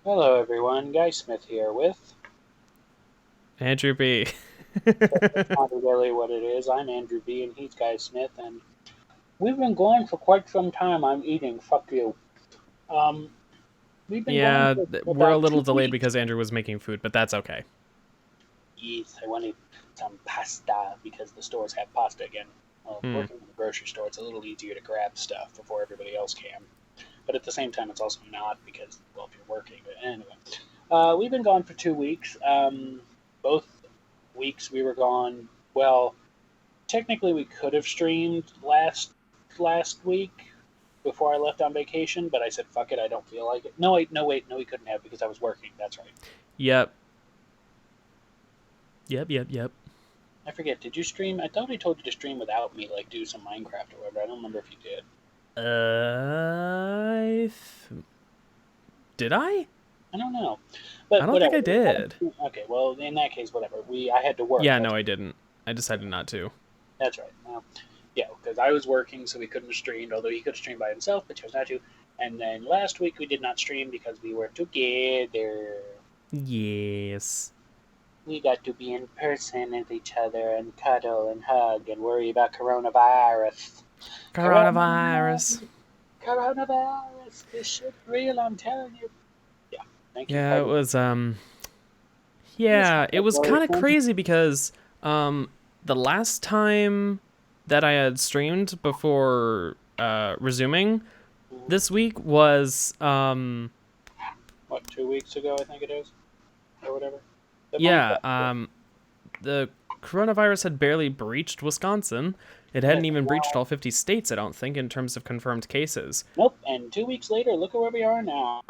Hello, everyone. Guy Smith here with. Andrew B. That's not really what it is. I'm Andrew B. and he's Guy Smith, and we've been going for quite some time. I'm eating. Fuck you. Um, we've been going Yeah, for we're a about little two delayed weeks. because Andrew was making food, but that's okay. Yes, I wanted some pasta because the stores have pasta again. Well, Hmm. working in the grocery store, it's a little easier to grab stuff before everybody else can. But at the same time, it's also not because, well, if you're working. But anyway, we've been gone for 2 weeks. Both weeks we were gone. Well, technically we could have streamed last week before I left on vacation, but I said fuck it, I don't feel like it. No, wait, no, wait, no, we couldn't have because I was working. That's right. Yep. Yep. I forget. Did you stream? I thought I told you to stream without me, like do some Minecraft or whatever. I don't remember if you did. Uh, did I? I don't know, I but don't think whatever. I did. Okay, well in that case, whatever. I had to work. Yeah, no, I didn't. I decided not to. That's right. Well, yeah, because I was working, so we couldn't have streamed. Although he could have streamed by himself, but chose not to. And then last week we did not stream because we were together. Yes. We got to be in person with each other and cuddle and hug and worry about coronavirus. Coronavirus. Coronavirus! Coronavirus! This shit's real, I'm telling you. Yeah, thank you, Yeah, it President. was Yes, yeah, it was kind of Wilson. crazy because the last time that I had streamed before resuming this week was What, 2 weeks ago, I think it is? Or whatever. The yeah, Minecraft. the coronavirus had barely breached Wisconsin. It Yes, hadn't even breached wow. all 50 states, I don't think, in terms of confirmed cases. Nope, and 2 weeks later, look at where we are now.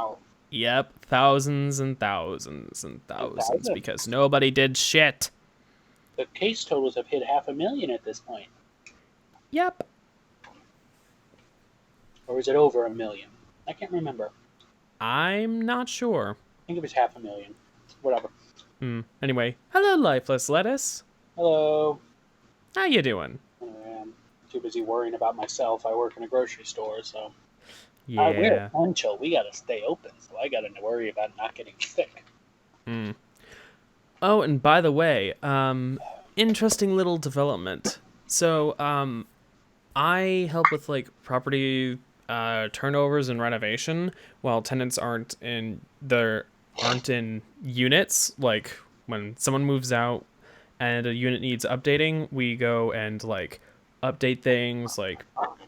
Yep, thousands and thousands and And thousands because thousands. nobody did shit. The case totals have hit 500,000 at this point. Yep. Or is it over 1,000,000? I can't remember. I'm not sure. I think it was 500,000. Whatever. Anyway, hello, lifeless lettuce. Hello. How you doing? Anyway, I'm too busy worrying about myself. I work in a grocery store, so we're Yeah. essential. We gotta stay open, so I gotta worry about not getting sick. Oh, and by the way, interesting little development. So, I help with like property turnovers and renovation while tenants aren't in units. Like when someone moves out and a unit needs updating, we go and like update things like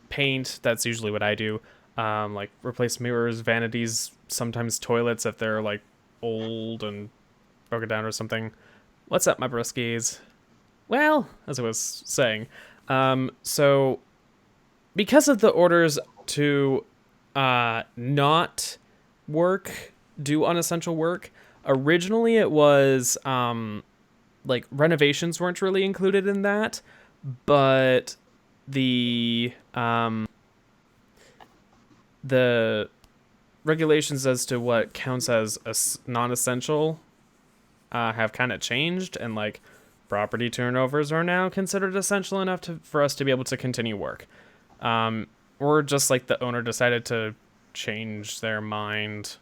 paint. That's usually what I do. Like replace mirrors, vanities, sometimes toilets if they're like old and broken down or something. What's up, my broskies? Well, as I was saying, so because of the orders to not do unessential work, originally it was like renovations weren't really included in that, but the the regulations as to what counts as non-essential have kind of changed, and like property turnovers are now considered essential enough for us to be able to continue work. Or just like the owner decided to change their mind.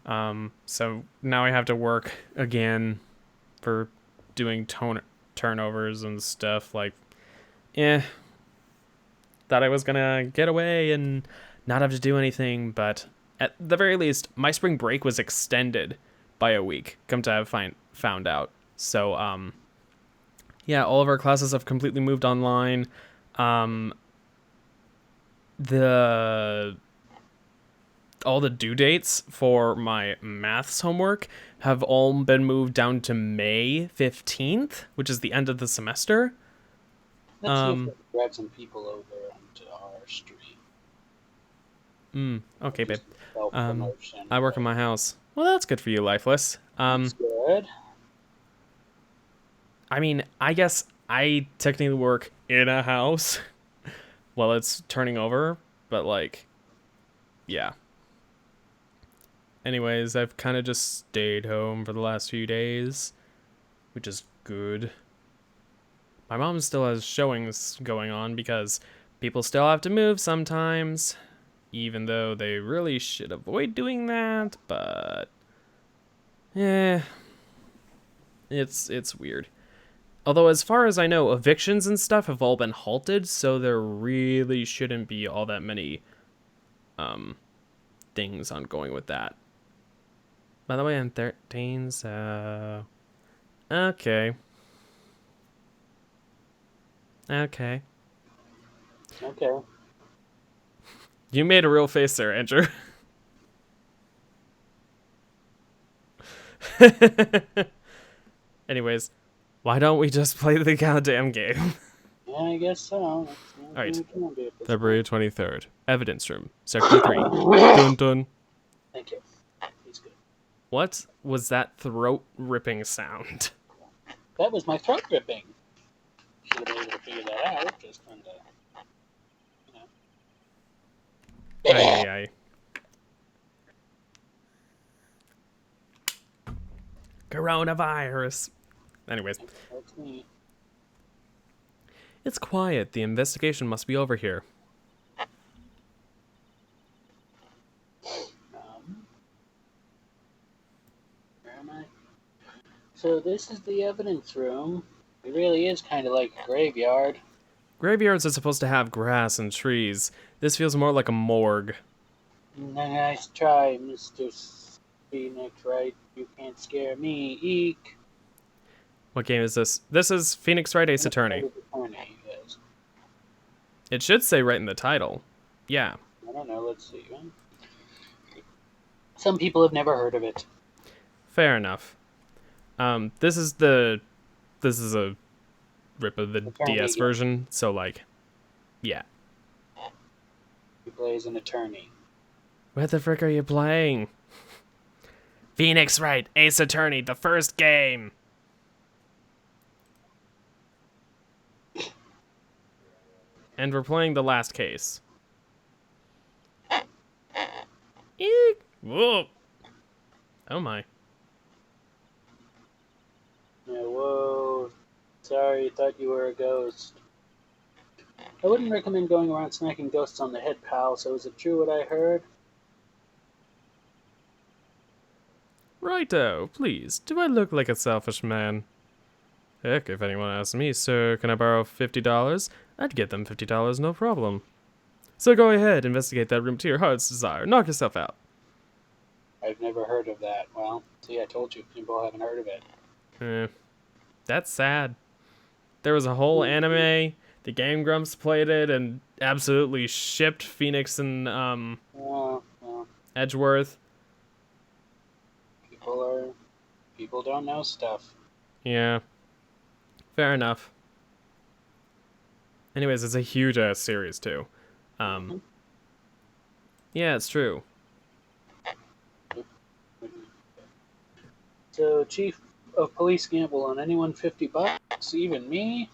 So now I have to work again for doing turnovers and stuff. Like, eh, thought I was gonna get away and not have to do anything, but at the very least, my spring break was extended by a week. Come to have found out. So, yeah, all of our classes have completely moved online. Um, the all the due dates for my maths homework have all been moved down to May 15th, which is the end of the semester. Let's see if we Um, can grab some people over onto our street. okay, Do babe. some self Um, promotion. I work in my house. Well, that's good for you, lifeless. That's good. I mean, I guess I technically work in a house while it's turning over, but like, yeah. Anyways, I've kind of just stayed home for the last few days, which is good. My mom still has showings going on because people still have to move sometimes, even though they really should avoid doing that, but Yeah, it's weird. Although, as far as I know, evictions and stuff have all been halted, so there really shouldn't be all that many things ongoing with that. By the way, I'm 13, so... Okay. Okay. Okay. You made a real face there, Andrew. Anyways, why don't we just play the goddamn game? Yeah, I guess so. That's the only Alright. thing we can do at this February point. 23rd. Evidence room. Sector 3. Dun dun. Thank you. He's good. What was that throat-ripping sound? That was my throat ripping. Should have been able to figure that out. Just from the, you know. Ay, ay, ay. Coronavirus. Anyways. That's me. It's quiet. The investigation must be over here. Where am I? So this is the evidence room. It really is kind of like a graveyard. Graveyards are supposed to have grass and trees. This feels more like a morgue. Nice try, Mr. Phoenix Wright. You can't scare me. Eek. What game is this? This is Phoenix Wright Ace Attorney. Yes. It should say right in the title. Yeah. I don't know. Let's see. Some people have never heard of it. Fair enough. This is a rip of the Attorney, DS yeah. version, so like, yeah. He plays an attorney. What the frick are you playing? Phoenix Wright Ace Attorney, the first game. And we're playing the last case. Eek. Whoa. Oh my. Yeah, whoa. Sorry, thought you were a ghost. I wouldn't recommend going around smacking ghosts on the head, pal, so is it true what I heard? Righto, please. Do I look like a selfish man? Heck, if anyone asks me, sir, can I borrow $50? I'd get them $50, no problem. So go ahead, investigate that room to your heart's desire. Knock yourself out. I've never heard of that. Well, see, I told you, people haven't heard of it. That's sad. There was a whole anime. The Game Grumps played it and absolutely shipped Phoenix and Well, Edgeworth. people don't know stuff. Yeah. Fair enough. Anyways, it's a huge ass series too. Yeah, it's true. So, chief of police gamble on anyone $50? Even me?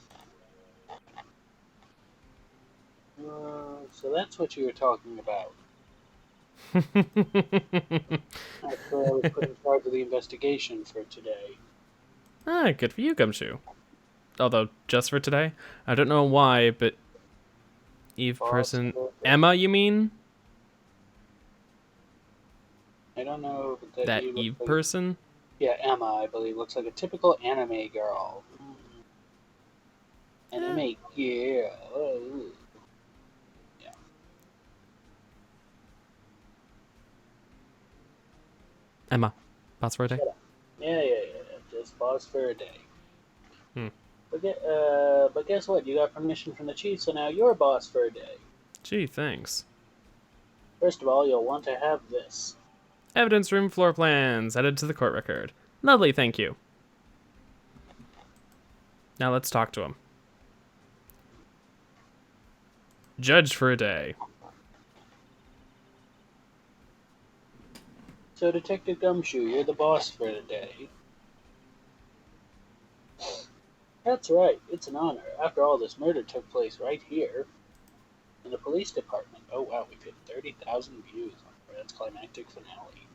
So that's what you were talking about. After I was put in charge of the investigation for today. Ah, good for you, Gumshoe. Although, just for today? I don't know why, but... Eve person... Emma, you mean? I don't know if That Eve person? Yeah, Emma, I believe. Looks like a typical anime girl. Anime girl. Oh. Yeah. Emma. Boss for a day? Yeah. Just boss for a day. Hmm. But guess what? You got permission from the chief, so now you're boss for a day. Gee, thanks. First of all, you'll want to have this. Evidence room floor plans added to the court record. Lovely, thank you. Now let's talk to him. Judge for a day. So, Detective Gumshoe, you're the boss for the day. That's right, it's an honor. After all, this murder took place right here in the police department. Oh wow, we've hit 30,000 views on Fred's climactic finale.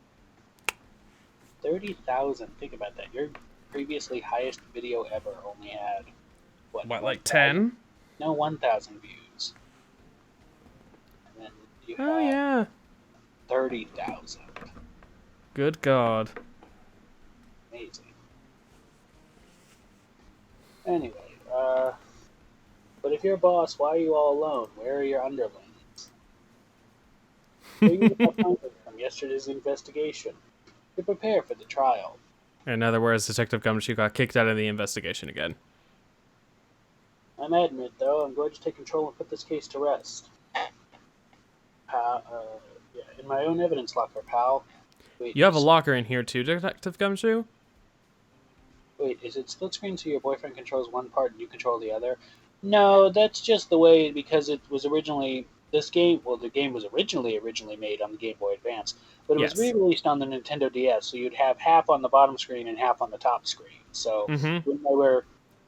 30,000, think about that. Your previously highest video ever only had, what like 10? No, 1,000 views. And then you Oh, have yeah. 30,000. Good God. amazing. Anyway, but if you're a boss, why are you all alone? Where are your underlings? Where you got finding from yesterday's investigation to prepare for the trial. In other words, Detective Gumshoe got kicked out of the investigation again. I'm adamant, though, I'm going to take control and put this case to rest. Yeah, in my own evidence locker, pal. Wait, You have a locker in here too, Detective Gumshoe? Wait, is it split screen so your boyfriend controls one part and you control the other? No, that's just the way, because it was originally this game. Well, the game was originally made on the Game Boy Advance, but it was Yes. re-released on the Nintendo DS. So you'd have half on the bottom screen and half on the top screen. So Mm-hmm. when they were,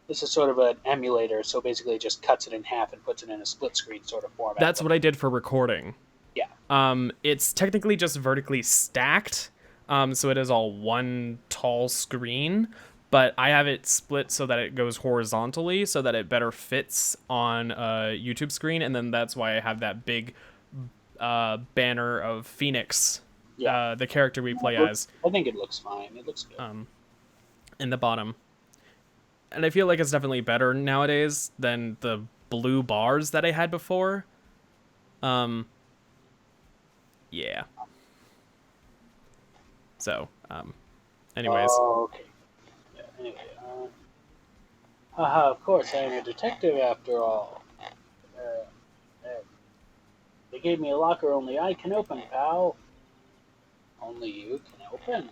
this is sort of an emulator. So basically, it just cuts it in half and puts it in a split screen sort of format. That's what I did for recording. Yeah. It's technically just vertically stacked, so it is all one tall screen, but I have it split so that it goes horizontally so that it better fits on a YouTube screen, and then that's why I have that big banner of Phoenix, Yeah. the character we play as, I think it looks fine. It looks good. in the bottom. And I feel like it's definitely better nowadays than the blue bars that I had before. Yeah. So, anyways. Oh, okay. Yeah, anyway, haha, of course, I am a detective after all. Uh, they gave me a locker only I can open, pal. Only you can open.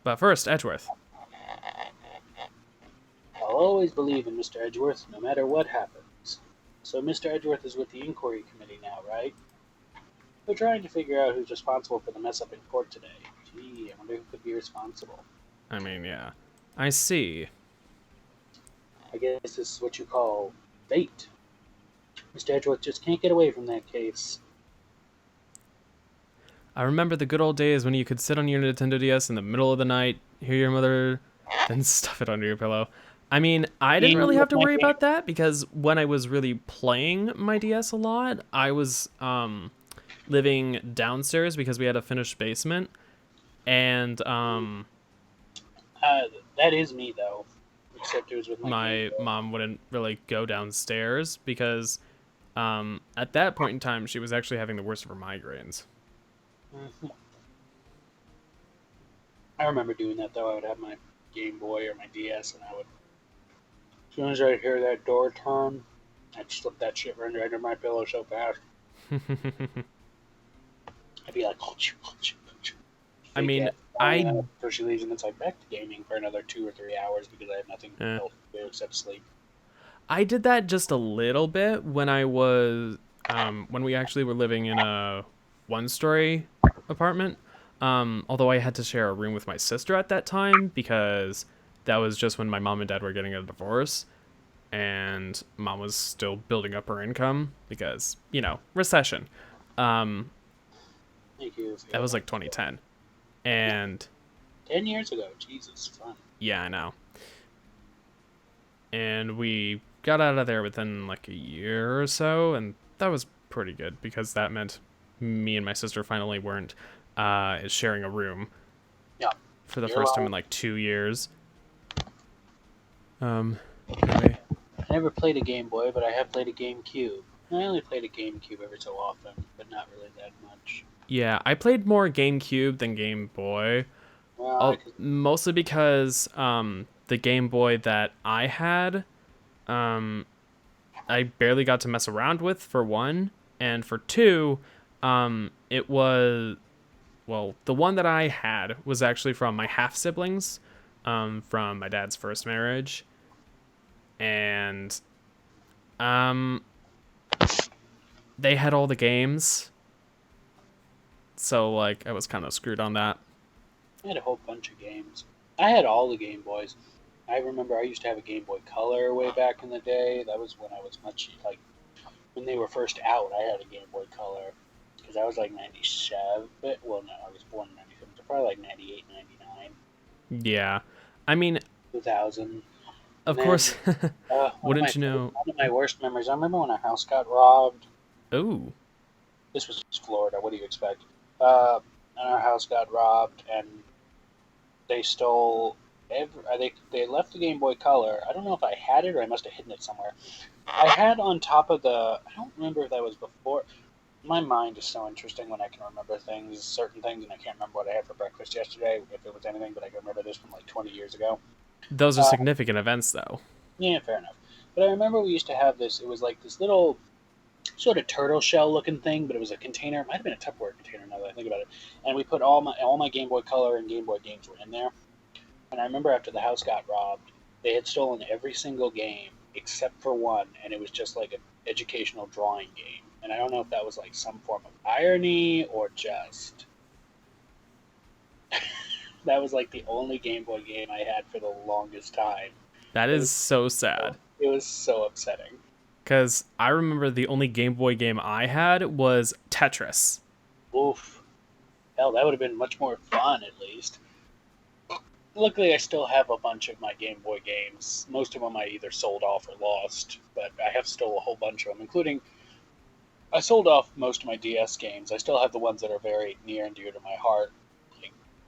But first, Edgeworth. I'll always believe in Mr. Edgeworth, no matter what happens. So Mr. Edgeworth is with the inquiry committee now, right? We're trying to figure out who's responsible for the mess up in court today. Gee, I wonder who could be responsible. I mean, yeah. I see. I guess this is what you call fate. Mr. Edgeworth just can't get away from that case. I remember the good old days when you could sit on your Nintendo DS in the middle of the night, hear your mother, then stuff it under your pillow. I mean, I didn't really have to worry about that because when I was really playing my DS a lot, I was living downstairs because we had a finished basement. And That is me, though. Except it was with my mom wouldn't really go downstairs because at that point in time, she was actually having the worst of her migraines. Mm-hmm. I remember doing that, though. I would have my Game Boy or my DS, and I would, as soon as I'd hear that door turn, I'd slip that shit right under my pillow so fast. I'd be like, I mean, so she leaves, and it's like back to gaming for another 2 or 3 hours because I have nothing else to do except sleep. I did that just a little bit when I was when we actually were living in a one-story apartment. Although I had to share a room with my sister at that time because that was just when my mom and dad were getting a divorce, and mom was still building up her income because, you know, recession. Thank you. That was like 2010. And 10 years ago. Jesus, fun. yeah, I know. And we got out of there within like a year or so, and that was pretty good because that meant me and my sister finally weren't sharing a room. Yeah. For the first time in like 2 years. Anyway. I never played a Game Boy, but I have played a GameCube. I only played a GameCube every so often, but not really that much. Yeah, I played more GameCube than Game Boy. Well, mostly because the Game Boy that I had, I barely got to mess around with, for one. And for two, it was... Well, the one that I had was actually from my half-siblings, from my dad's first marriage. And they had all the games. So, like, I was kind of screwed on that. I had a whole bunch of games. I had all the Game Boys. I remember I used to have a Game Boy Color way back in the day. That was when I was much, like, when they were first out, I had a Game Boy Color. Because I was like 97. Well, no, I was born in 97. So probably like 98, 99. Yeah. I mean... 2000. Of course. Wouldn't you know... One of my worst memories, I remember when our house got robbed. Oh. This was Florida. What do you expect? And our house got robbed, and they stole they left the Game Boy Color. I don't know if I had it or I must have hidden it somewhere. I had on top of the. I don't remember if that was before. My mind is so interesting when I can remember things, certain things, and I can't remember what I had for breakfast yesterday, if it was anything, but I can remember this from like 20 years ago. Those are significant events, though. Yeah, fair enough. But I remember we used to have this. It was like this little sort of turtle shell looking thing, but it was a container. It might have been a Tupperware container now that I think about it. And we put all my Game Boy Color and Game Boy games were in there. And I remember after the house got robbed, they had stolen every single game except for one, and it was just like an educational drawing game. And I don't know if that was like some form of irony or just that was like the only Game Boy game I had for the longest time. That is so sad. It was so upsetting. Because I remember the only Game Boy game I had was Tetris. Oof. Hell, that would have been much more fun, at least. Luckily, I still have a bunch of my Game Boy games. Most of them I either sold off or lost, but I have still a whole bunch of them, including... I sold off most of my DS games. I still have the ones that are very near and dear to my heart,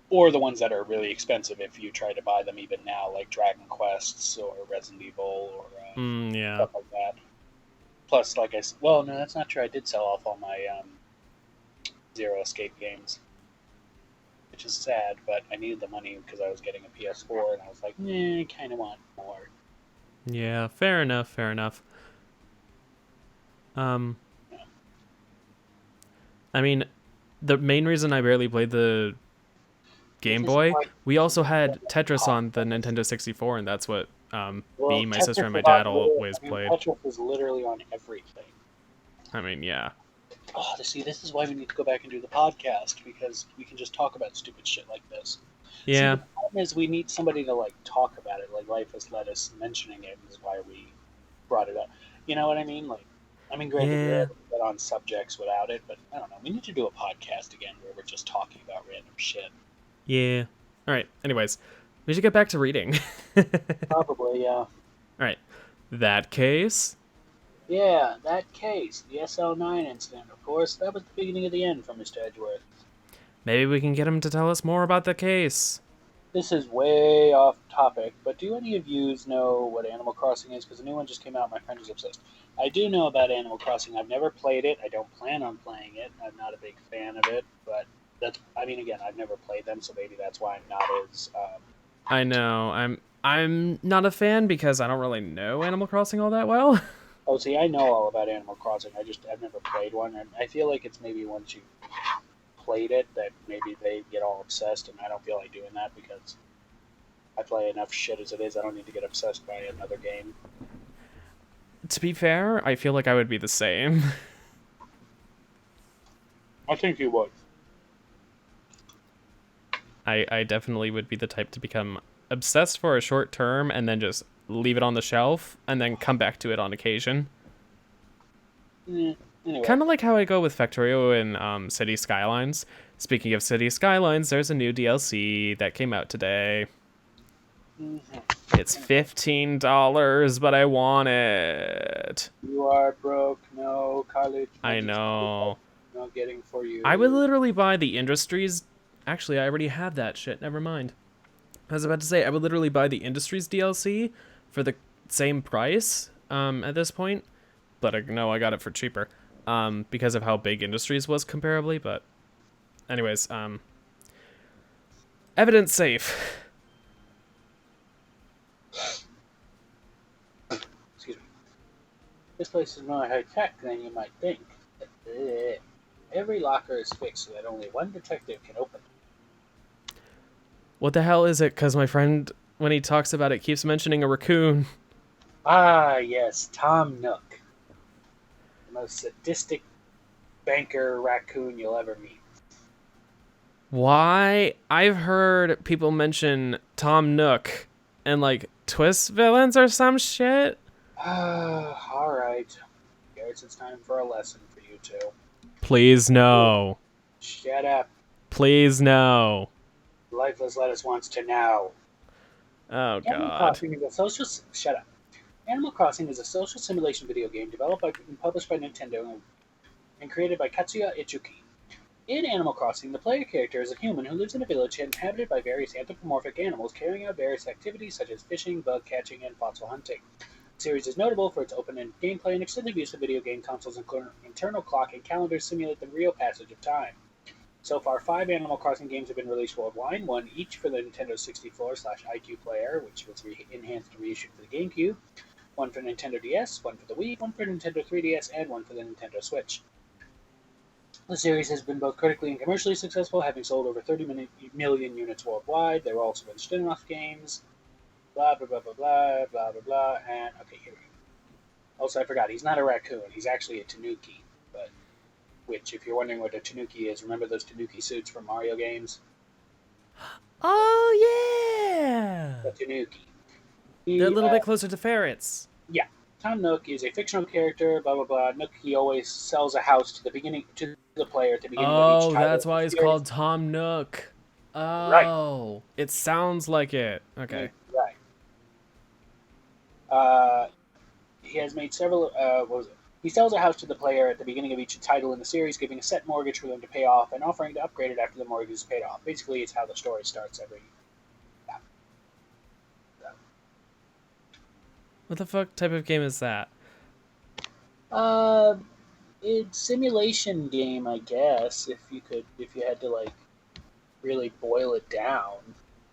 or the ones that are really expensive if you try to buy them even now, like Dragon Quests or Resident Evil or stuff like that. Plus, like well, no, that's not true. I did sell off all my Zero Escape games, which is sad, but I needed the money because I was getting a PS4, and I was like, I kind of want more. Yeah, fair enough, fair enough. I mean, the main reason I barely played the Game Boy, we also had Tetris on the Nintendo 64, and that's what me, my sister, and my dad always played. Tetris is literally on everything. I mean, yeah. Oh, see, this is why we need to go back and do the podcast, because we can just talk about stupid shit like this. Yeah. See, the problem is we need somebody to, like, talk about it. Like, Life has Let Us mentioning it is why we brought it up. You know what I mean? Like, granted, we're able to get on subjects without it, but I don't know. We need to do a podcast again where we're just talking about random shit. Yeah. All right. Anyways, we should get back to reading. Probably, yeah. All right. That case. Yeah, that case. The SL9 incident, of course. That was the beginning of the end for Mr. Edgeworth. Maybe we can get him to tell us more about the case. This is way off topic, but do any of you know what Animal Crossing is? Because the new one just came out. My friend is obsessed. I do know about Animal Crossing. I've never played it. I don't plan on playing it. I'm not a big fan of it, but again, I've never played them, so maybe that's why I'm not as... I know. I'm not a fan because I don't really know Animal Crossing all that well. Oh, see, I know all about Animal Crossing. I've never played one, and I feel like it's maybe once you played it that maybe they get all obsessed, and I don't feel like doing that because I play enough shit as it is. I don't need to get obsessed by another game. To be fair, I feel like I would be the same. I think you would. I definitely would be the type to become obsessed for a short term and then just leave it on the shelf and then come back to it on occasion. Anyway. Kind of like how I go with Factorio and City Skylines. Speaking of City Skylines, there's a new DLC that came out today. Mm-hmm. It's $15, but I want it. You are broke. No college. I know. Not getting for you. I would literally buy the Industries. Actually, I already have that shit. Never mind. I was about to say, I would literally buy the Industries DLC for the same price at this point. But no, I got it for cheaper because of how big Industries was comparably. But anyways, evidence safe. Excuse me. This place is more high-tech than you might think. Every locker is fixed so that only one detective can open it. What the hell is it? Because my friend, when he talks about it, keeps mentioning a raccoon. Ah, yes, Tom Nook. The most sadistic banker raccoon you'll ever meet. Why? I've heard people mention Tom Nook and, like, twist villains or some shit. Alright. Guess it's time for a lesson for you two. Please, no. Shut up. Please, no. Lifeless Lettuce wants to know. Oh, Animal God. Crossing is a social... Shut up. Animal Crossing is a social simulation video game developed and published by Nintendo and created by Katsuya Ichuki. In Animal Crossing, the player character is a human who lives in a village inhabited by various anthropomorphic animals, carrying out various activities such as fishing, bug catching, and fossil hunting. The series is notable for its open-ended gameplay and extensive use of video game consoles' internal clock and calendars simulate the real passage of time. So far, 5 Animal Crossing games have been released worldwide, one each for the Nintendo 64/iQ player, which was enhanced and reissued for the GameCube, one for Nintendo DS, one for the Wii, one for Nintendo 3DS, and one for the Nintendo Switch. The series has been both critically and commercially successful, having sold over 30 million units worldwide. There have also been spin-off games, blah, blah, blah, blah, blah, blah, blah, blah, and okay, here we go. Also, I forgot, he's not a raccoon, he's actually a tanuki, but, which, if you're wondering what a tanuki is, remember those tanuki suits from Mario games? Oh, yeah! The tanuki. They're a little bit closer to ferrets. Yeah. Tom Nook is a fictional character, blah, blah, blah. Nook, he always sells a house to the player at the beginning of each title. Oh, that's why he's called Tom Nook. Oh, right. It sounds like it. Okay. Right. He has made several, He sells a house to the player at the beginning of each title in the series, giving a set mortgage for them to pay off and offering to upgrade it after the mortgage is paid off. Basically, it's how the story starts every... What the fuck type of game is that? It's simulation game, I guess. If you had to like really boil it down.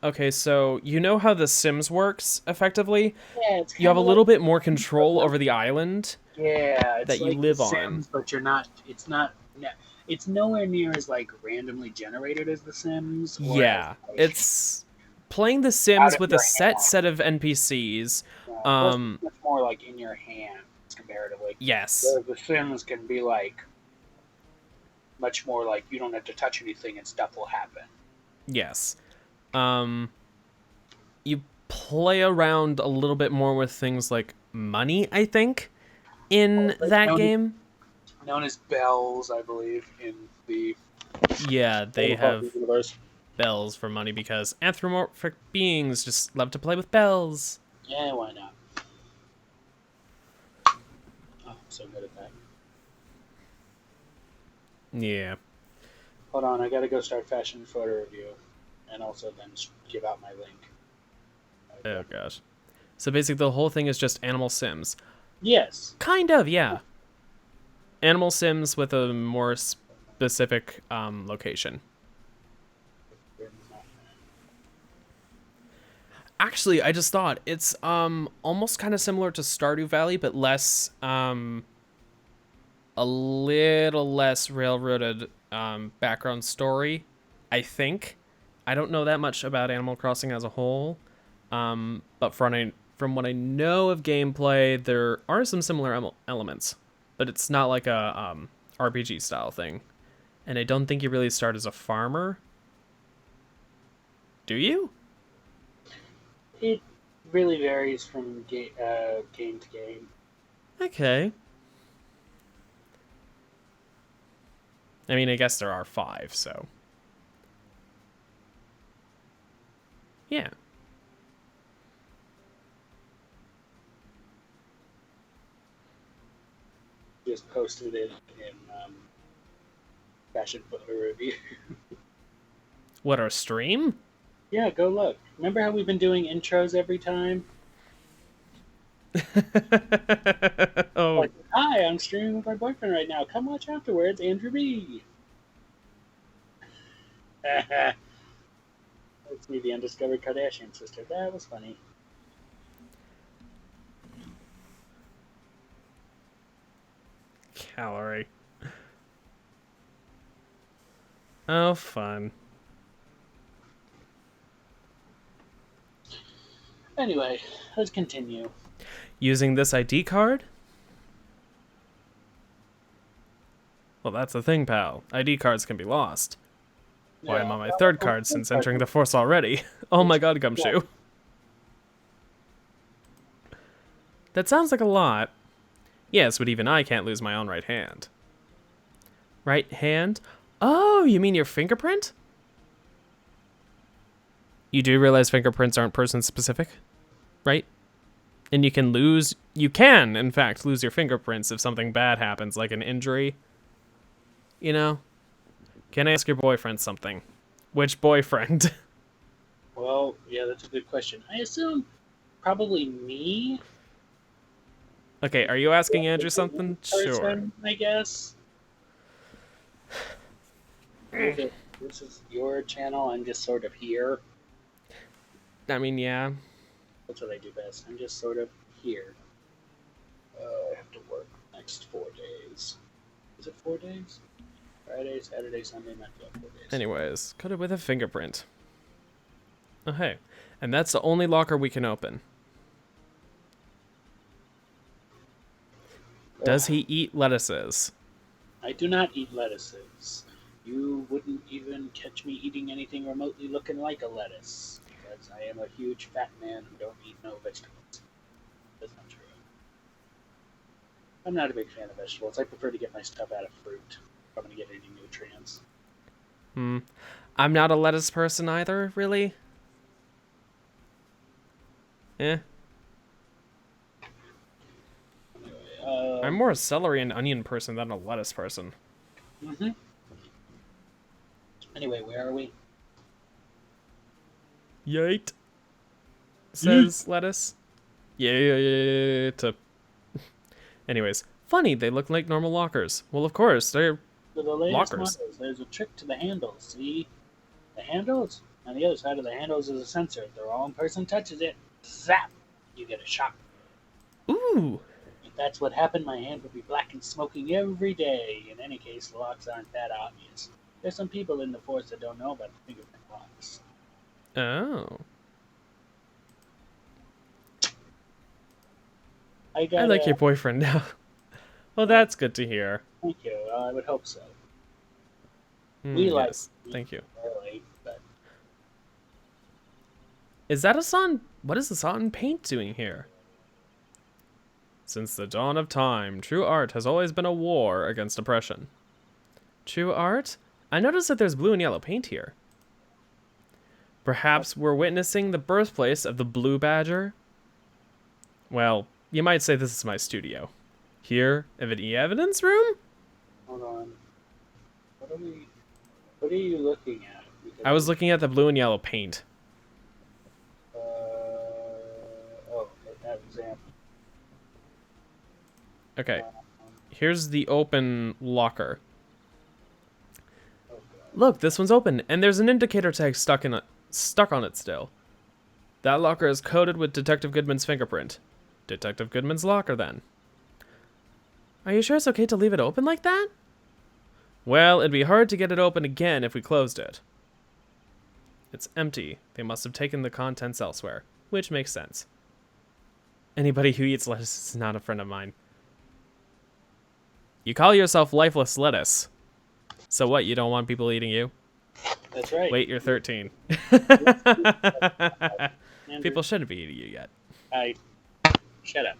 Okay, so you know how The Sims works effectively? Yeah, you have a little bit more control over the island. Yeah, it's that you like live The on. Sims, but you're not. It's not. It's nowhere near as like randomly generated as The Sims. Yeah, it's playing The Sims with a set of NPCs. Much more like in your hands comparatively. Yes. Whereas The Sims can be like much more like you don't have to touch anything and stuff will happen. Yes. You play around a little bit more with things like money, I think, in that game. Known as bells, I believe, in the... Yeah, they have bells for money because anthropomorphic beings just love to play with bells. Yeah, why not? Oh, I'm so good at that. Yeah. Hold on, I gotta go start fashion photo review. And also then give out my link. Oh, gosh. So basically the whole thing is just Animal Sims. Yes. Kind of, yeah. Animal Sims with a more specific location. Actually, I just thought it's almost kind of similar to Stardew Valley, but less, a little less railroaded background story, I think. I don't know that much about Animal Crossing as a whole, but from what I know of gameplay, there are some similar elements, but it's not like a RPG style thing. And I don't think you really start as a farmer. Do you? It really varies from game to game. Okay. I mean, I guess there are 5, so... Yeah. Just posted it in fashion photo review. What, our stream? Yeah, go look. Remember how we've been doing intros every time? Oh. Like, hi, I'm streaming with my boyfriend right now. Come watch afterwards, Andrew B. That's me, the undiscovered Kardashian sister. That was funny. Calorie. Oh, fun. Anyway, let's continue. Using this ID card? Well, that's the thing, pal. ID cards can be lost. Why, I'm on my 3rd card since entering the Force already. Oh my god, Gumshoe. That sounds like a lot. Yes, but even I can't lose my own right hand. Right hand? Oh, you mean your fingerprint? You do realize fingerprints aren't person-specific, right? And you can, in fact, lose your fingerprints if something bad happens, like an injury. You know? Can I ask your boyfriend something? Which boyfriend? Well, yeah, that's a good question. I assume probably me. Okay, are you asking The Andrew main something? Sure. person, I guess. This is your channel. I'm just sort of here. I mean, yeah. That's what I do best. I'm just sort of here. I have to work next 4 days. Is it 4 days? Friday, Saturday, Sunday, Monday. Yeah, 4 days. Anyways, coated with a fingerprint. Oh, hey. And that's the only locker we can open. Does he eat lettuces? I do not eat lettuces. You wouldn't even catch me eating anything remotely looking like a lettuce, because I am a huge fat man who don't eat no vegetables. That's not true. I'm not a big fan of vegetables. I prefer to get my stuff out of fruit if I'm going to get any nutrients. I'm not a lettuce person either, really. Eh. Anyway, I'm more a celery and onion person than a lettuce person. mm-hmm. Anyway, where are we? Yeet. Says lettuce. Yeah. Anyways, funny, they look like normal lockers. Well, of course, they're For the latest lockers. models, there's a trick to the handles. See? The handles? On the other side of the handles is a sensor. If the wrong person touches it, zap! You get a shock. Ooh. If that's what happened, my hand would be black and smoking every day. In any case, the locks aren't that obvious. There's some people in the force that don't know about the fingerprint locks. Oh. I like your boyfriend now. Well, that's good to hear. Thank you. I would hope so. We like. Yes, thank you. Early, but Is that a sun? What is the sun paint doing here? Since the dawn of time, true art has always been a war against oppression. True art? I noticed that there's blue and yellow paint here. Perhaps we're witnessing the birthplace of the Blue Badger? Well, you might say this is my studio. Here, in the evidence room? hold on. What are you looking at? Because I was looking at the blue and yellow paint. That example. Okay, here's the open locker. Okay. Look, this one's open, and there's an indicator tag stuck on it still. That locker is coated with Detective Goodman's fingerprint. Detective Goodman's locker, then. Are you sure it's okay to leave it open like that? Well, it'd be hard to get it open again if we closed it. It's empty. They must have taken the contents elsewhere, which makes sense. Anybody who eats lettuce is not a friend of mine. You call yourself Lifeless Lettuce. So what, you don't want people eating you? That's right. Wait, you're 13. People shouldn't be eating you yet. Shut up.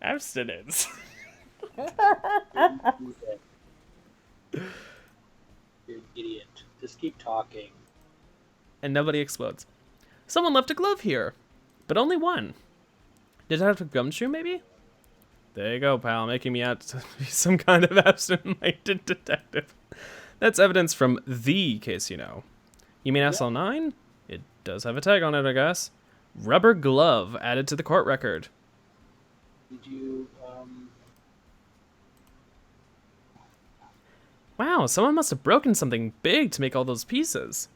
Abstinence. You're an idiot. Just keep talking. And nobody explodes. Someone left a glove here, but only one. Detective Gumshoe, maybe? There you go, pal, making me out to be some kind of absent-minded detective. That's evidence from the case, you know. You mean SL9? It does have a tag on it, I guess. Rubber glove added to the court record. Did you, Wow, someone must have broken something big to make all those pieces.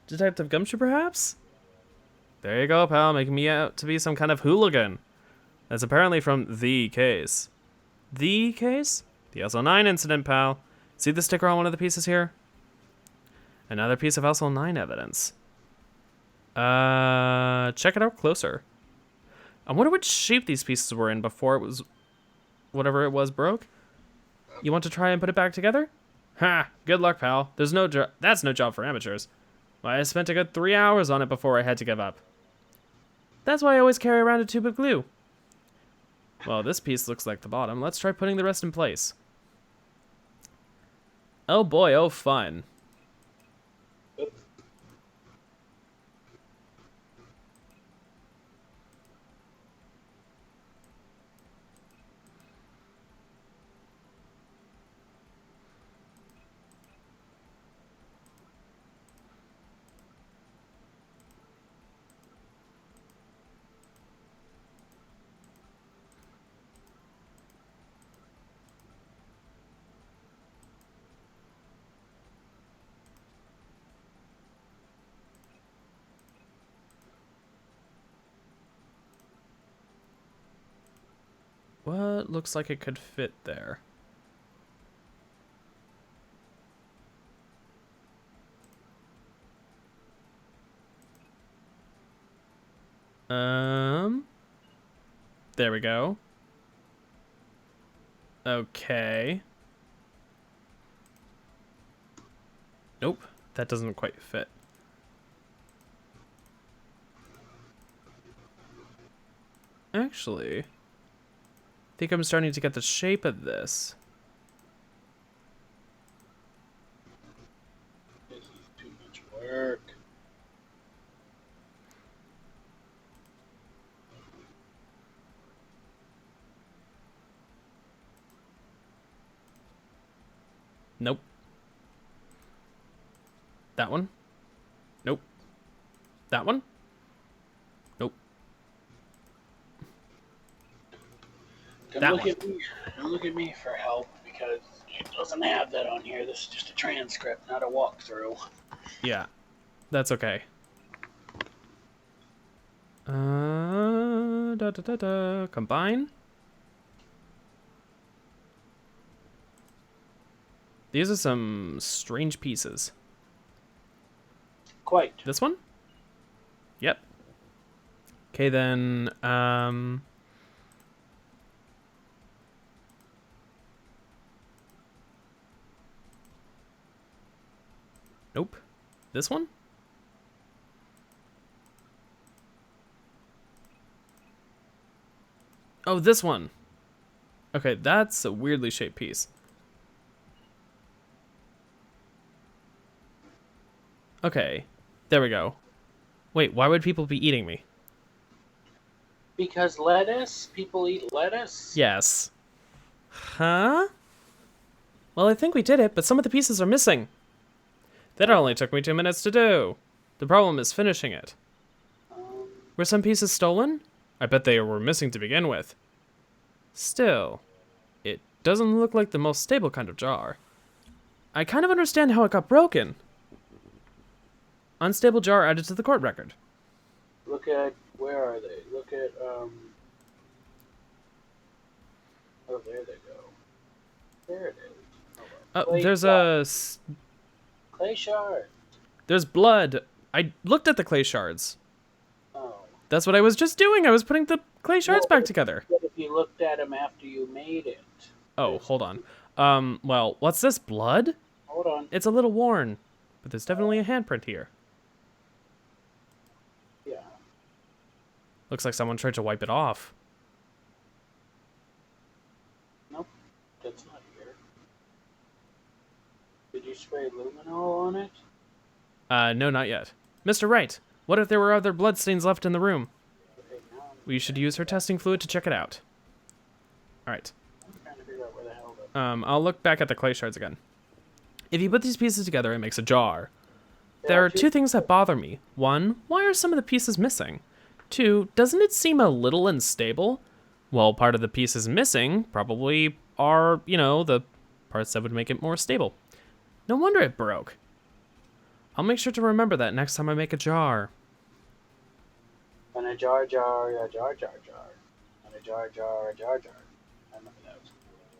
Detective Gumshoe, perhaps? There you go, pal, making me out to be some kind of hooligan. That's apparently from the case. The case? The SL9 incident, pal. See the sticker on one of the pieces here? Another piece of SL9 evidence. Check it out closer. I wonder which shape these pieces were in before it was... whatever it was broke. You want to try and put it back together? Ha! Good luck, pal. That's no job for amateurs. Why, I spent a good 3 hours on it before I had to give up. That's why I always carry around a tube of glue. Well, this piece looks like the bottom. Let's try putting the rest in place. Oh boy, oh fun. What looks like it could fit there? There we go. Okay. Nope, that doesn't quite fit. Actually, I think I'm starting to get the shape of this. This is too much work. Nope. That one? Nope. That one? Nope. Don't look at me for help because it doesn't have that on here. This is just a transcript, not a walkthrough. Yeah, that's okay. Combine. These are some strange pieces. Quite. This one? Yep. Okay, then, nope. This one? Oh, this one. Okay, that's a weirdly shaped piece. Okay, there we go. Wait, why would people be eating me? Because lettuce? People eat lettuce? Yes. Huh? Well, I think we did it, but some of the pieces are missing. That only took me 2 minutes to do. The problem is finishing it. Were some pieces stolen? I bet they were missing to begin with. Still, it doesn't look like the most stable kind of jar. I kind of understand how it got broken. Unstable jar added to the court record. Look at, where are they? Look at, oh, there they go. There it is. Oh, there's a... Clay shard. There's blood. I looked at the clay shards. Oh. That's what I was just doing. I was putting the clay shards back together. What if you looked at them after you made it? Oh, hold on. Well, what's this, blood? Hold on. It's a little worn, but there's definitely a handprint here. Yeah. Looks like someone tried to wipe it off. Nope, that's not here. Did you spray luminol on it? No, not yet. Mr. Wright, what if there were other bloodstains left in the room? Okay, now We should use her testing fluid to check it out. Alright. I'm trying to figure out where the hell I'll look back at the clay shards again. If you put these pieces together, it makes a jar. There are two things that bother me. One, why are some of the pieces missing? Two, doesn't it seem a little unstable? Well, part of the pieces missing probably are, you know, the parts that would make it more stable. No wonder it broke. I'll make sure to remember that next time I make a jar. And a jar, a jar. And a jar, jar. A jar. I remember those.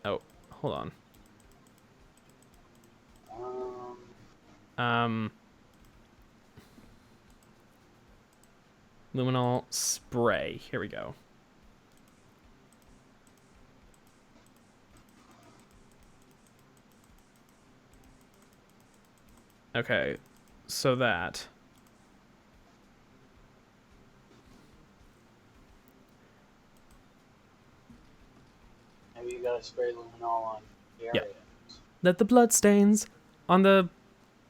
Oh, hold on. Um, Luminol spray. Here we go. Okay, so that. maybe you gotta spray luminol on the area. Let the blood stains on the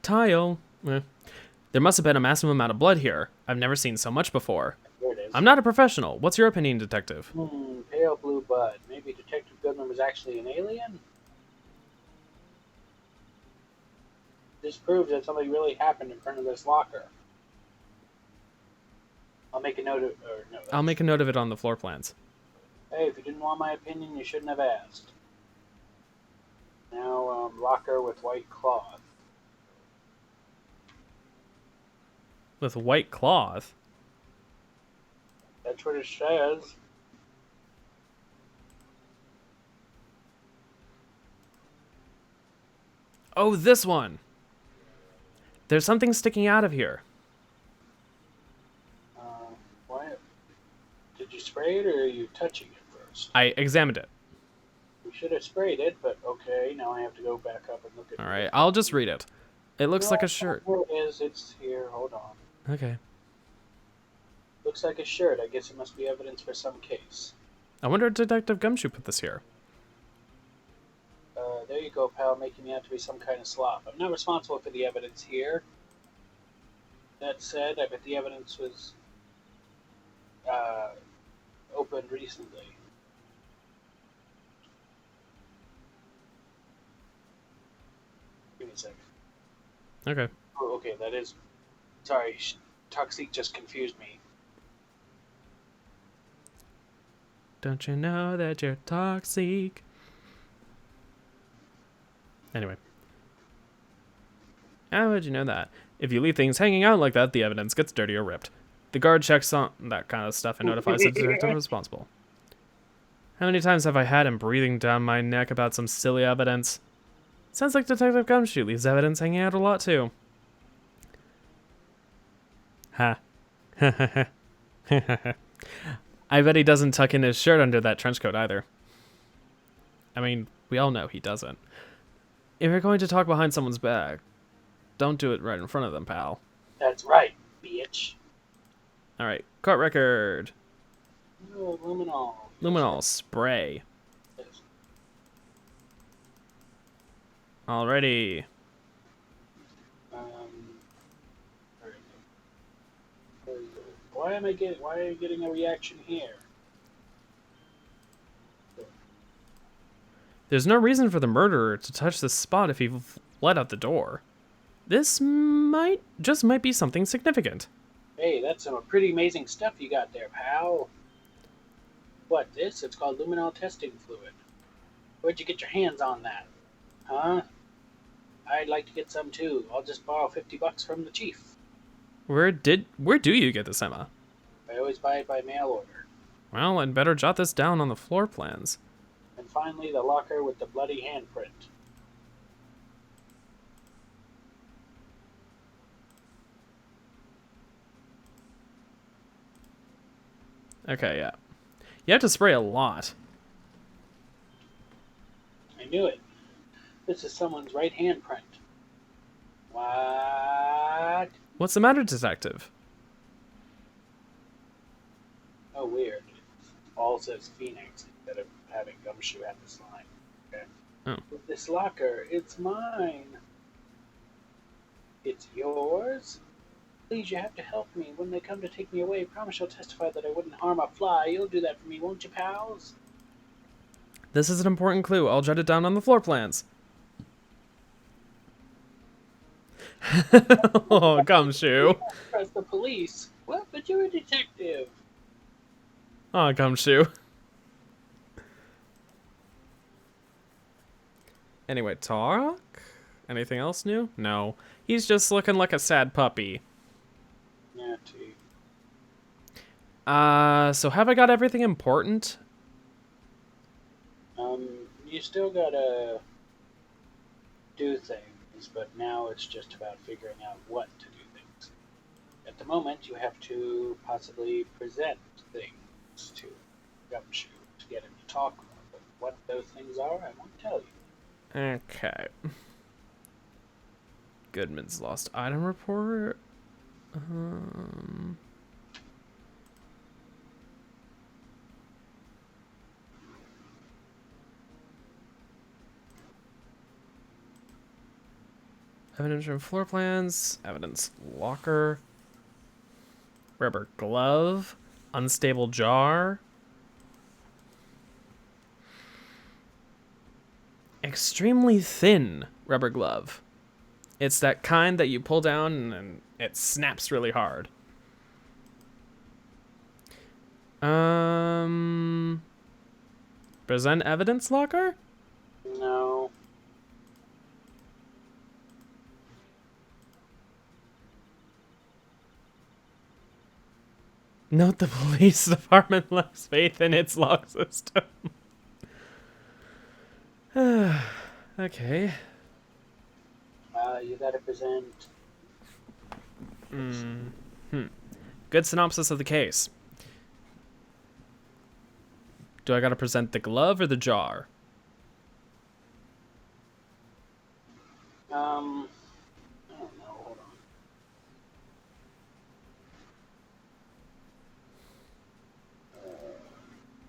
tile. There must have been a massive amount of blood here. I've never seen so much before. There it is. I'm not a professional. What's your opinion, detective? Pale blue bud. Maybe Detective Goodman was actually an alien? This proves that something really happened in front of this locker. I'll make a note of... I'll make a note of it on the floor plans. Hey, if you didn't want my opinion, you shouldn't have asked. Now, locker with white cloth. With white cloth? That's what it says. Oh, this one. There's something sticking out of here. Why? Did you spray it or are you touching it first? I examined it. We should have sprayed it, but okay. Now I have to go back up and look at it. All right, I'll just read it. It looks like a shirt. Here it is. It's here. Hold on. Okay. Looks like a shirt. I guess it must be evidence for some case. I wonder if Detective Gumshoe put this here. There you go, pal, making me out to be some kind of slop. I'm not responsible for the evidence here. That said, I bet the evidence was opened recently. Give me a second. Okay. Oh, okay, that is... Sorry, Toxic just confused me. Don't you know that you're toxic? Anyway. How would you know that? If you leave things hanging out like that, the evidence gets dirty or ripped. The guard checks on that kind of stuff and notifies the detective responsible. How many times have I had him breathing down my neck about some silly evidence? Sounds like Detective Gumshoe leaves evidence hanging out a lot too. Ha. I bet he doesn't tuck in his shirt under that trench coat either. I mean, we all know he doesn't. If you're going to talk behind someone's back, don't do it right in front of them, pal. That's right, bitch. Alright, court record. Oh, luminol. Luminol spray. Yes. Alrighty. Why are you getting a reaction here? There's no reason for the murderer to touch this spot if he fled out the door. This might be something significant. Hey, that's some pretty amazing stuff you got there, pal. What, this? It's called luminol testing fluid. Where'd you get your hands on that? Huh? I'd like to get some too. I'll just borrow $50 from the chief. Where do you get this, Emma? I always buy it by mail order. Well, I'd better jot this down on the floor plans. And finally, the locker with the bloody handprint. Okay, yeah. You have to spray a lot. I knew it. This is someone's right handprint. What? What's the matter, detective? Oh, weird. It all says Phoenix instead of having Gumshoe at this line. Okay. Oh. With this locker, it's mine. It's yours? Please, you have to help me. When they come to take me away, promise you'll testify that I wouldn't harm a fly. You'll do that for me, won't you, pals? This is an important clue. I'll jot it down on the floor plans. Oh, Gumshoe. Trust the police. What? But you're a detective. Oh, Gumshoe. Anyway, talk? Anything else new? No. He's just looking like a sad puppy. Yeah, T. So have I got everything important? You still gotta do things, but now it's just about figuring out what to do things. At the moment, you have to possibly present things to Gumshoe to get him to talk more, but what those things are, I won't tell you. Okay. Goodman's lost item report. Evidence from floor plans. Evidence locker. Rubber glove. Unstable jar. Extremely thin rubber glove. It's that kind that you pull down and it snaps really hard. Present evidence locker? No. Note the police department lacks faith in its log system. Okay. you gotta present. Good synopsis of the case. Do I gotta present the glove or the jar? I don't know. Hold on.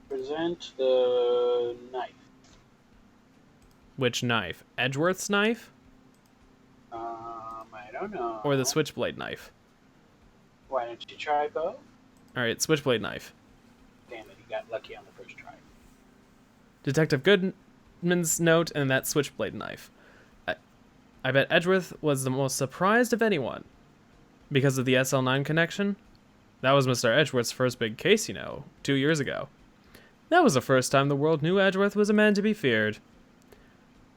Present the knife. Which knife? Edgeworth's knife? I don't know. Or the switchblade knife? Why don't you try both? Alright, switchblade knife. Damn it, you got lucky on the first try. Detective Goodman's note and that switchblade knife. I bet Edgeworth was the most surprised of anyone. Because of the SL9 connection? That was Mr. Edgeworth's first big case, 2 years ago. That was the first time the world knew Edgeworth was a man to be feared.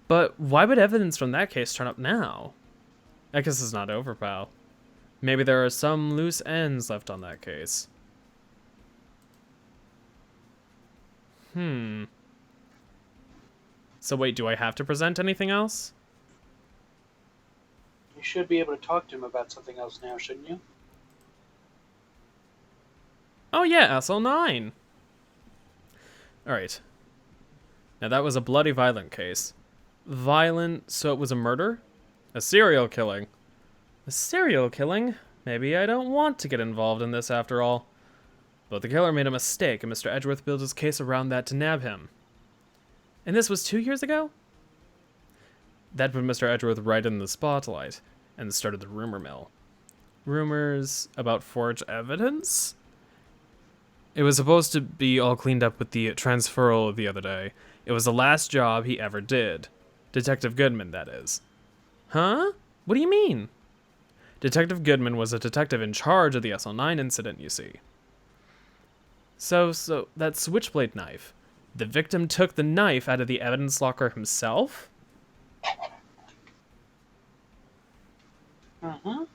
But why would evidence from that case turn up now? I guess it's not over, pal. Maybe there are some loose ends left on that case. So wait, do I have to present anything else? You should be able to talk to him about something else now, shouldn't you? Oh yeah, SL9. Alright. Now that was a bloody violent case. Violent, so it was a murder? A serial killing. A serial killing? Maybe I don't want to get involved in this after all. But the killer made a mistake, and Mr. Edgeworth built his case around that to nab him. And this was 2 years ago? That put Mr. Edgeworth right in the spotlight, and started the rumor mill. Rumors about forged evidence? It was supposed to be all cleaned up with the transferal the other day. It was the last job he ever did. Detective Goodman, that is. Huh? What do you mean? Detective Goodman was a detective in charge of the SL9 incident, you see. So that switchblade knife. The victim took the knife out of the evidence locker himself? I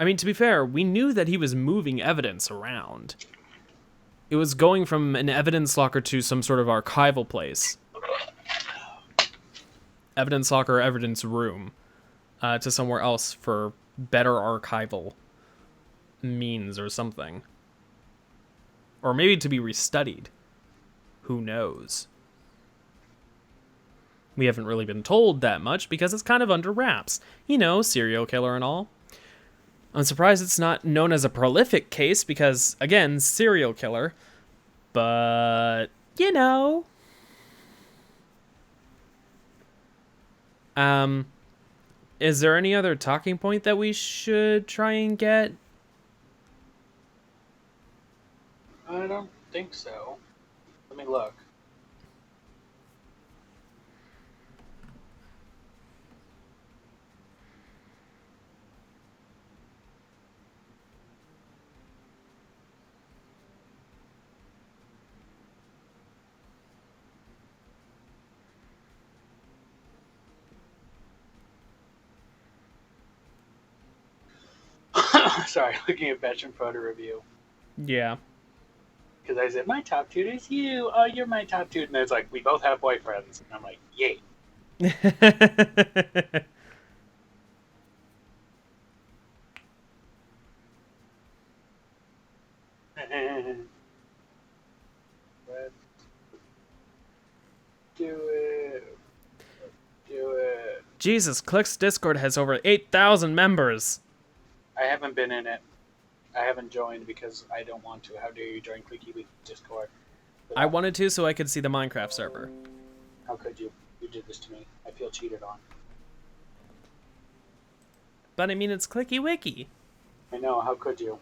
mean, to be fair, we knew that he was moving evidence around. It was going from an evidence locker to some sort of archival place. Evidence locker, evidence room. To somewhere else for better archival means or something. Or maybe to be restudied. Who knows? We haven't really been told that much because it's kind of under wraps. Serial killer and all. I'm surprised it's not known as a prolific case because, again, serial killer. But, Is there any other talking point that we should try and get? I don't think so. Let me look. Sorry, looking at Veteran Photo Review. Yeah. Because I said, my top dude is you. Oh, you're my top dude. And it's like, we both have boyfriends. And I'm like, yay. Let's do it. Let's do it. Jesus, Click's Discord has over 8,000 members. I haven't been in it. I haven't joined because I don't want to. How dare you join Clicky Week Discord? I wanted to so I could see the Minecraft server. How could you? You did this to me. I feel cheated on. But I mean, it's Clicky Wiki. I know. How could you?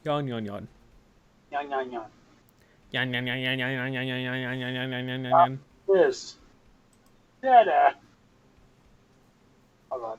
Yawn, yawn, yawn. Yawn, yawn, yawn. Yawn, yawn, yawn, yawn, yawn, yawn, yawn, yawn, yawn, yawn, yawn, yawn, yawn, yawn. This. Dada. Hold on.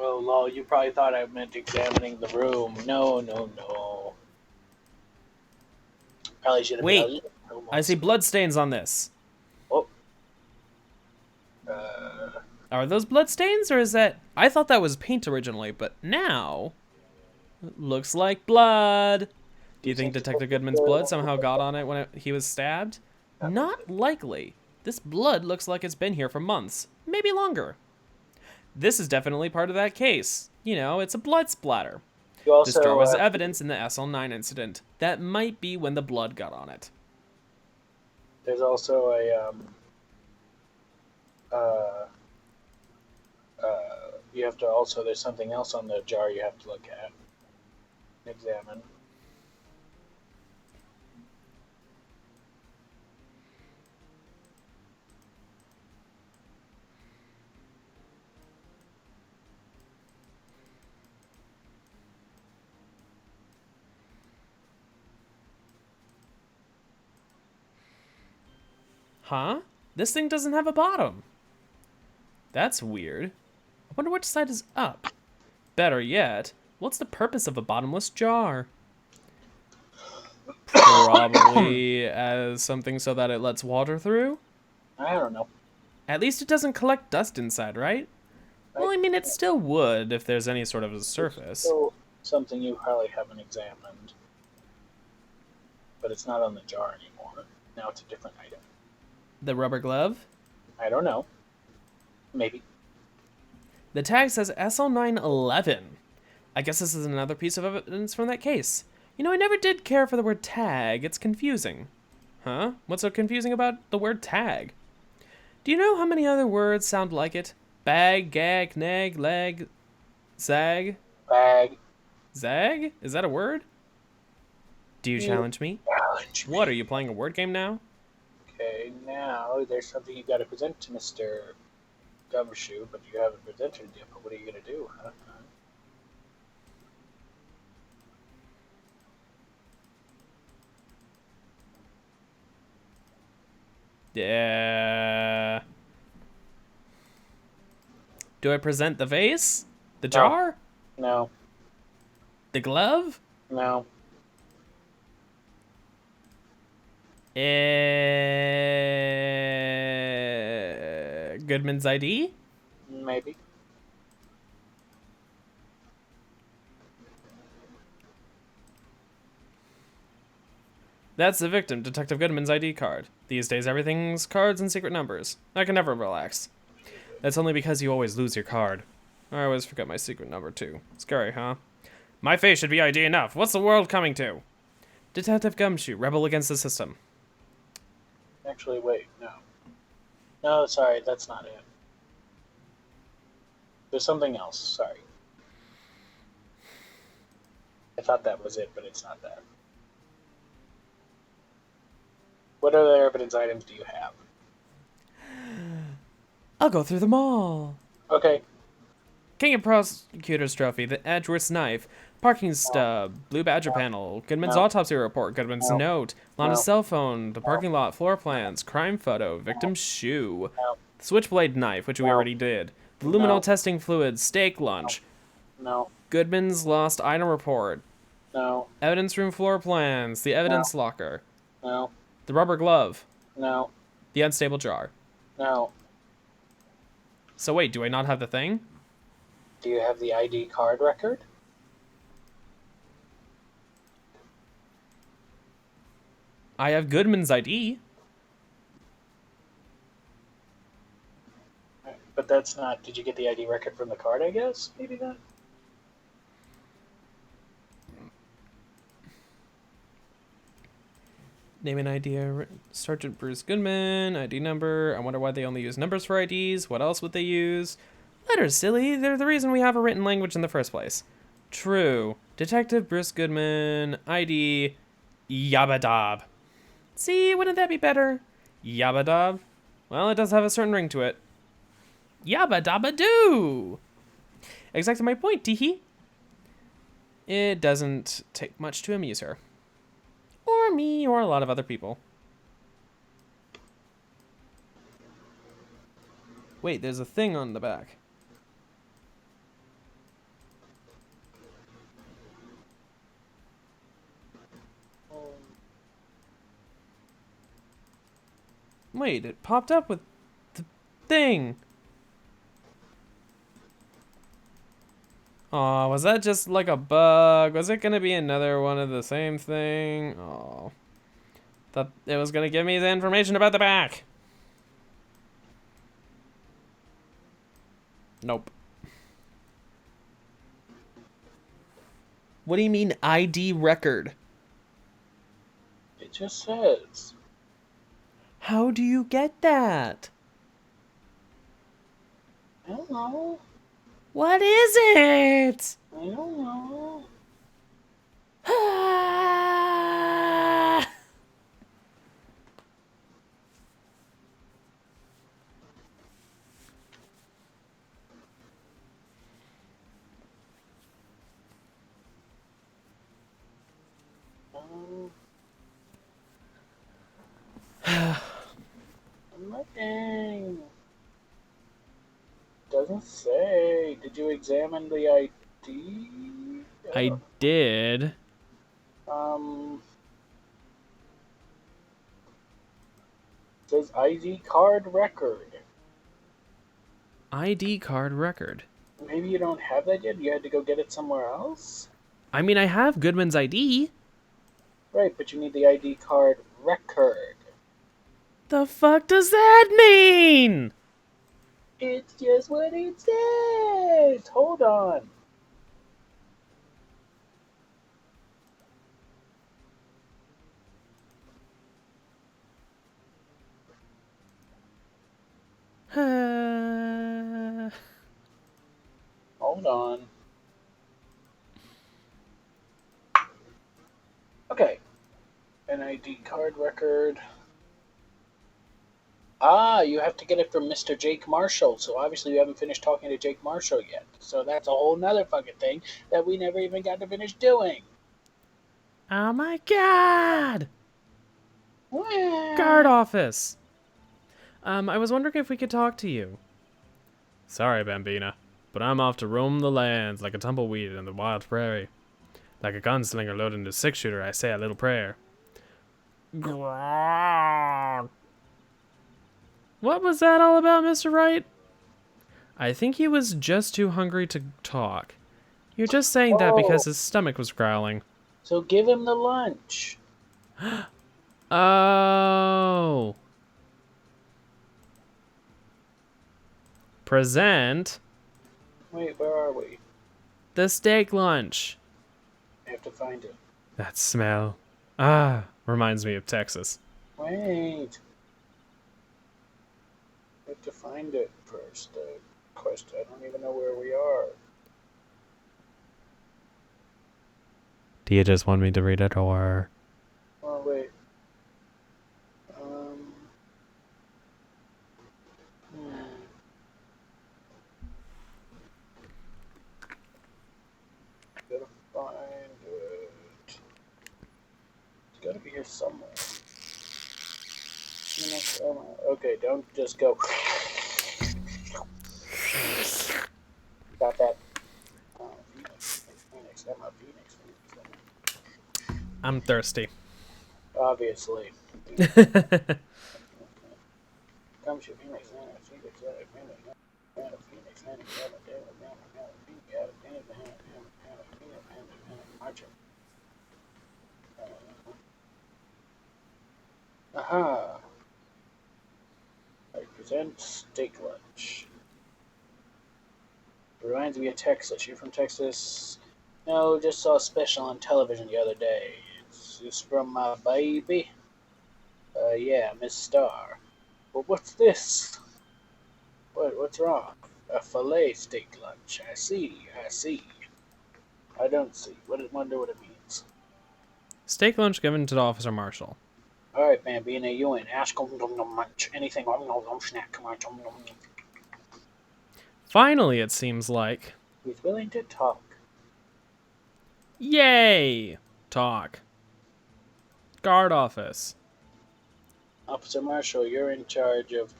Oh, lol, you probably thought I meant examining the room. No, no, no. Probably should have been a Wait, little more. I see bloodstains on this. Oh. Are those bloodstains, or is that... I thought that was paint originally, but now... It looks like blood. Do you think Detective Goodman's blood somehow got on it when he was stabbed? Not likely. This blood looks like it's been here for months, maybe longer. This is definitely part of that case. You know, it's a blood splatter. This jar was evidence in the SL9 incident. That might be when the blood got on it. There's also you have to also, there's something else on the jar you have to look at, examine. Huh? This thing doesn't have a bottom. That's weird. I wonder which side is up. Better yet, what's the purpose of a bottomless jar? Probably as something so that it lets water through? I don't know. At least it doesn't collect dust inside, right? Well, I mean, it still would if there's any sort of a surface. Still something you probably haven't examined. But it's not on the jar anymore. Now it's a different item. The rubber glove? I don't know. Maybe. The tag says SL911. I guess this is another piece of evidence from that case. You know, I never did care for the word tag. It's confusing. Huh? What's so confusing about the word tag? Do you know how many other words sound like it? Bag, gag, nag, leg, zag? Bag. Zag? Is that a word? Do you challenge me? Challenge me. What, are you playing a word game now? Okay, now there's something you got to present to Mr. Gumshoe, but you haven't presented it yet. But what are you gonna do? Huh? Yeah. Do I present the vase? The jar? No. The glove? No. Goodman's ID? Maybe. That's the victim, Detective Goodman's ID card. These days, everything's cards and secret numbers. I can never relax. That's only because you always lose your card. I always forget my secret number, too. Scary, huh? My face should be ID enough. What's the world coming to? Detective Gumshoe, rebel against the system. Actually, wait, no. No, sorry, that's not it. There's something else, sorry. I thought that was it, but it's not that. What other evidence items do you have? I'll go through them all. Okay. King of Prosecutors Trophy, the Edgeworth's knife, parking stub, blue badger panel, Goodman's autopsy report, Goodman's note, Lana's cell phone, the parking lot floor plans, crime photo, victim's shoe, switchblade knife, which we already did, the luminol testing fluid, steak lunch, Goodman's lost item report, evidence room floor plans, the evidence locker, the rubber glove, the unstable jar. So wait, do I not have the thing? Do you have the ID card record? I have Goodman's ID. But that's not... Did you get the ID record from the card, I guess? Maybe not? Name and ID, Sergeant Bruce Goodman, ID number. I wonder why they only use numbers for IDs. What else would they use? Letters, silly. They're the reason we have a written language in the first place. True. Detective Bruce Goodman, ID, Yabadab. See, wouldn't that be better? Yabadab? Well, it does have a certain ring to it. Yabba-dabba-doo! Exactly my point, teehee. It doesn't take much to amuse her. Or me, or a lot of other people. Wait, there's a thing on the back. Wait, it popped up with the thing. Aw, was that just like a bug? Was it gonna be another one of the same thing? Oh, thought it was gonna give me the information about the back. Nope. What do you mean ID record? It just says. How do you get that? I don't know. What is it? I don't know. I'm looking. Doesn't say. Did you examine the ID? I did. Um. Says ID card record. ID card record. Maybe you don't have that yet? You had to go get it somewhere else? I mean, I have Goodman's ID. Right, but you need the ID card record. The fuck does that mean? It's just what it says. Hold on. Hold on. Okay. An ID card record. Ah, you have to get it from Mr. Jake Marshall. So obviously you haven't finished talking to Jake Marshall yet. So that's a whole nother fucking thing that we never even got to finish doing. Oh my god! Well, Guard office! I was wondering if we could talk to you. Sorry, Bambina, but I'm off to roam the lands like a tumbleweed in the wild prairie. Like a gunslinger loading a six-shooter, I say a little prayer. Grrrr. What was that all about, Mr. Wright? I think he was just too hungry to talk. You're just saying that because his stomach was growling. so give him the lunch. Oh. Present Wait, where are we? the steak lunch. I have to find it. That smell. Ah, reminds me of Texas. Wait. I have to find it first. Quest. I don't even know where we are. Do you just want me to read it, or? Oh, wait. Um. Gotta find it. It's gotta be here somewhere. Okay, don't just go. Got that. Phoenix. Phoenix. I'm thirsty. Obviously. Come to Phoenix. Aha. I present steak lunch. Reminds me of Texas. You from Texas? No, just saw a special on television the other day. It's from my baby. Yeah, Miss Star. But what's this? What's wrong? A filet steak lunch. I see. I don't see. Wonder what it means. Steak lunch given to the Officer Marshall. Alright, Bambina, you in. Ask munch. Anything snack. Come on. Finally, it seems like. He's willing to talk. Yay! Talk. Guard office. Officer Marshall, you're in charge of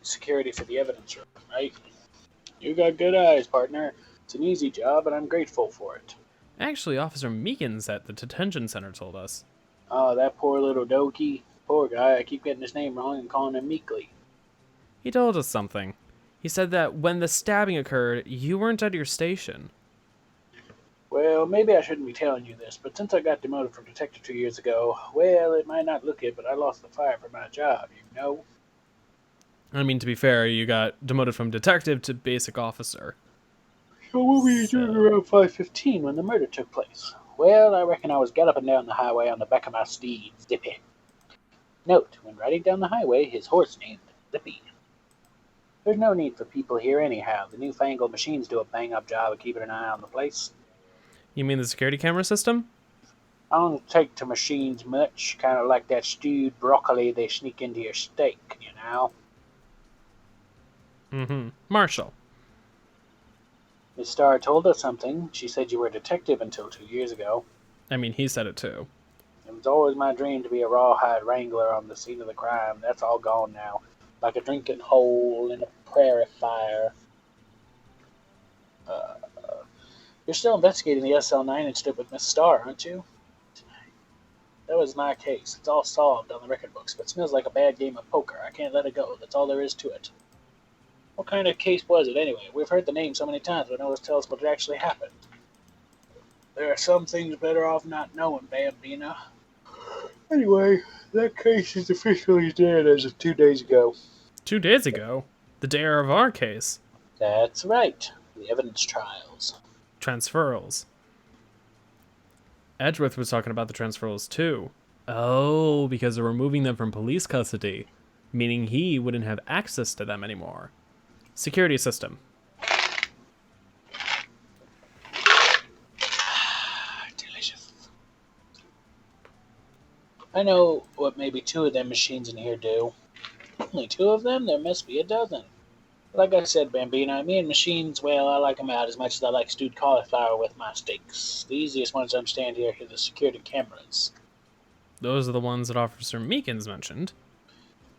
security for the evidence room, right? You got good eyes, partner. It's an easy job, and I'm grateful for it. Actually, Officer Meekins at the detention center told us. Oh, that poor little dokey. Poor guy, I keep getting his name wrong and calling him Meekly. He told us something. He said that when the stabbing occurred, you weren't at your station. Well, maybe I shouldn't be telling you this, but since I got demoted from detective 2 years ago, well, it might not look it, but I lost the fire for my job, you know? I mean, to be fair, you got demoted from detective to basic officer. So what were you doing around 5:15 when the murder took place? Well, I reckon I was galloping down the highway on the back of my steed, Zippy. Note, when riding down the highway, his horse named Zippy. There's no need for people here anyhow. The newfangled machines do a bang-up job of keeping an eye on the place. You mean the security camera system? I don't take to machines much, kind of like that stewed broccoli they sneak into your steak, you know? Mm-hmm. Marshall. Miss Starr told us something. She said you were a detective until 2 years ago. I mean, he said it too. It was always my dream to be a rawhide wrangler on the scene of the crime. That's all gone now. Like a drinking hole in a prairie fire. You're still investigating the SL9 incident with Miss Starr, aren't you? That was my case. It's all solved on the record books, but it smells like a bad game of poker. I can't let it go. That's all there is to it. What kind of case was it, anyway? We've heard the name so many times, but no one tells us what actually happened. There are some things better off not knowing, Bambina. Anyway, that case is officially dead as of 2 days ago. 2 days ago? The day of our case. That's right. The evidence trials. Transferals. Edgeworth was talking about the transferals too. Oh, because they're removing them from police custody, meaning he wouldn't have access to them anymore. Security system. Delicious. I know what maybe 2 of them machines in here do. Only 2 of them? There must be a dozen. Like I said, Bambina, me and machines, well, I like them out as much as I like stewed cauliflower with my steaks. The easiest ones to understand here are the security cameras. Those are the ones that Officer Meekins mentioned.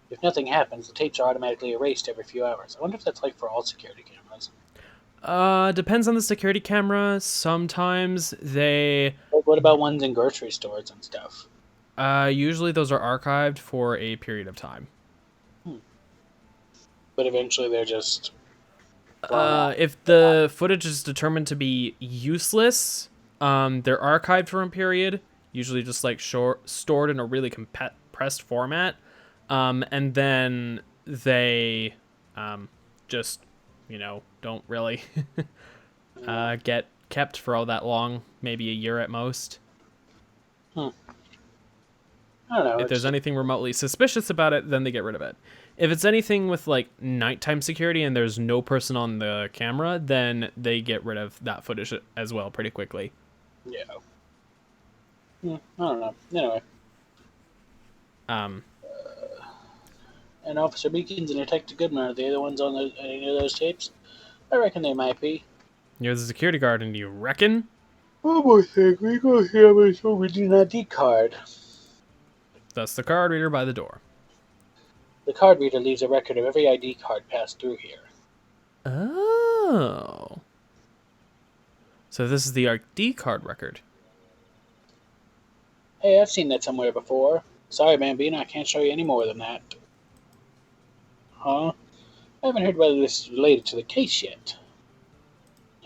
If nothing happens, the tapes are automatically erased every few hours. I wonder if that's like for all security cameras. Depends on the security camera. Sometimes they... But what about ones in grocery stores and stuff? Usually those are archived for a period of time. But eventually they're just... If the footage is determined to be useless, they're archived for a period, usually just like stored in a really compressed format, and then they just, don't really get kept for all that long, maybe a year at most. I don't know. If there's anything remotely suspicious about it, then they get rid of it. If it's anything with like nighttime security and there's no person on the camera, then they get rid of that footage as well pretty quickly. Yeah. I don't know. Anyway. And Officer Beacons and Detective Goodman, are they the ones on any of those tapes? I reckon they might be. You're the security guard, and you reckon? One more thing, we go here so we need an ID card. That's the card reader by the door. The card reader leaves a record of every ID card passed through here. Oh. So this is the ID card record. Hey, I've seen that somewhere before. Sorry, Bambina, I can't show you any more than that. Huh? I haven't heard whether this is related to the case yet.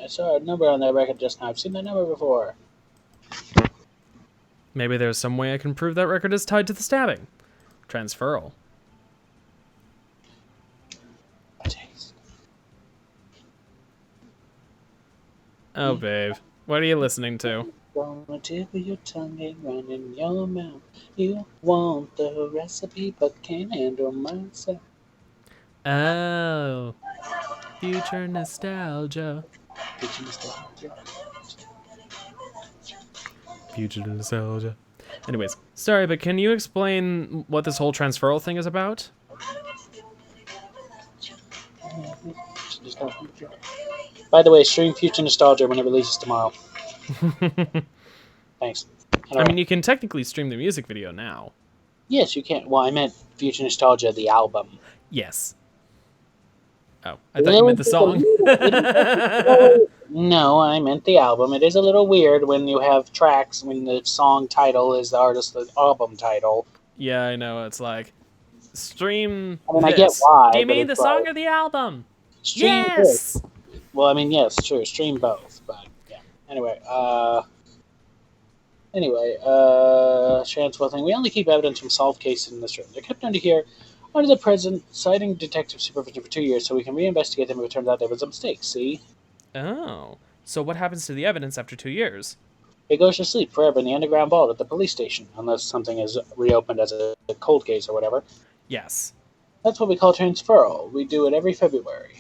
I saw a number on that record just now. I've seen that number before. Maybe there's some way I can prove that record is tied to the stabbing. Transferal. Oh, babe. What are you listening to? Gonna tickle your tongue and run in your mouth. You want the recipe but can't handle myself. Oh. Future nostalgia. Future nostalgia. Anyways, sorry, but can you explain what this whole transferal thing is about? By the way, stream Future Nostalgia when it releases tomorrow. Thanks. I mean, you can technically stream the music video now. Yes, you can. Well, I meant Future Nostalgia, the album. Yes. Oh, I thought you meant the song. No, I meant the album. It is a little weird when you have tracks when the song title is the artist's album title. Yeah, I know. It's like, stream I mean, this. I get why. Do you but mean the it's song like, or the album? stream Yes! this. Well, I mean, yes, sure, stream both, but yeah. Anyway, transfer thing. We only keep evidence from solved cases in this room. They're kept under here, under the prison, citing detective supervision for 2 years, so we can reinvestigate them if it turns out there was a mistake. See? Oh. So what happens to the evidence after 2 years? It goes to sleep forever in the underground vault at the police station, unless something is reopened as a cold case or whatever. Yes. That's what we call transferal. We do it every February.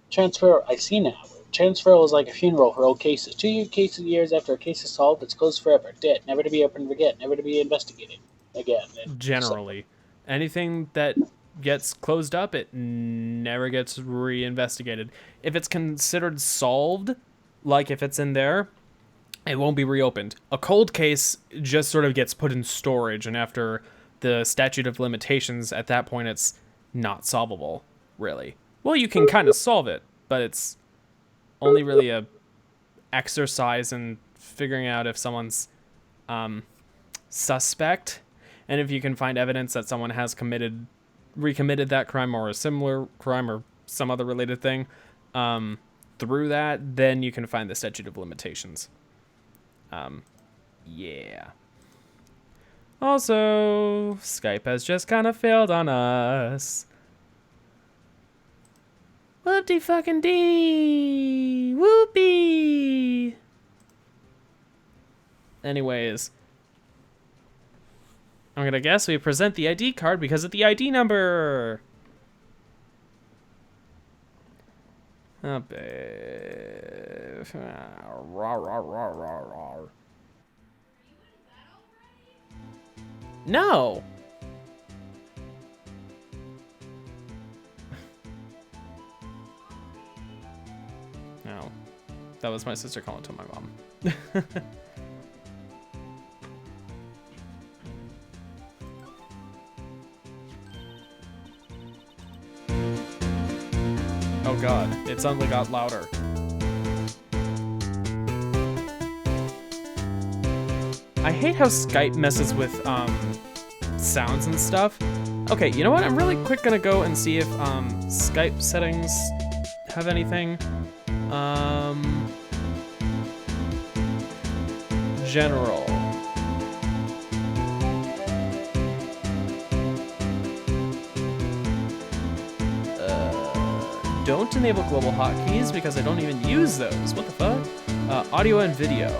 Transfer, I see now. Transferal is like a funeral for old cases. 2 cases years after a case is solved, it's closed forever, dead, never to be opened again, never to be investigated again. Generally. Anything that gets closed up, it never gets reinvestigated. If it's considered solved, like if it's in there, it won't be reopened. A cold case just sort of gets put in storage, and after the statute of limitations, at that point it's not solvable, really. Well, you can kind of solve it, but it's only really a exercise in figuring out if someone's suspect, and if you can find evidence that someone has recommitted that crime or a similar crime or some other related thing through that, then you can find the statute of limitations. Yeah. Also, Skype has just kind of failed on us. Whoop-de-fucking-dee! Whoopee! Anyways, I'm gonna guess we present the ID card because of the ID number. Oh, babe. No. No. That was my sister calling to my mom. Oh god, it suddenly got louder. I hate how Skype messes with sounds and stuff. Okay, you know what? I'm really quick gonna go and see if Skype settings have anything. General. Don't enable global hotkeys because I don't even use those. What the fuck? Audio and video.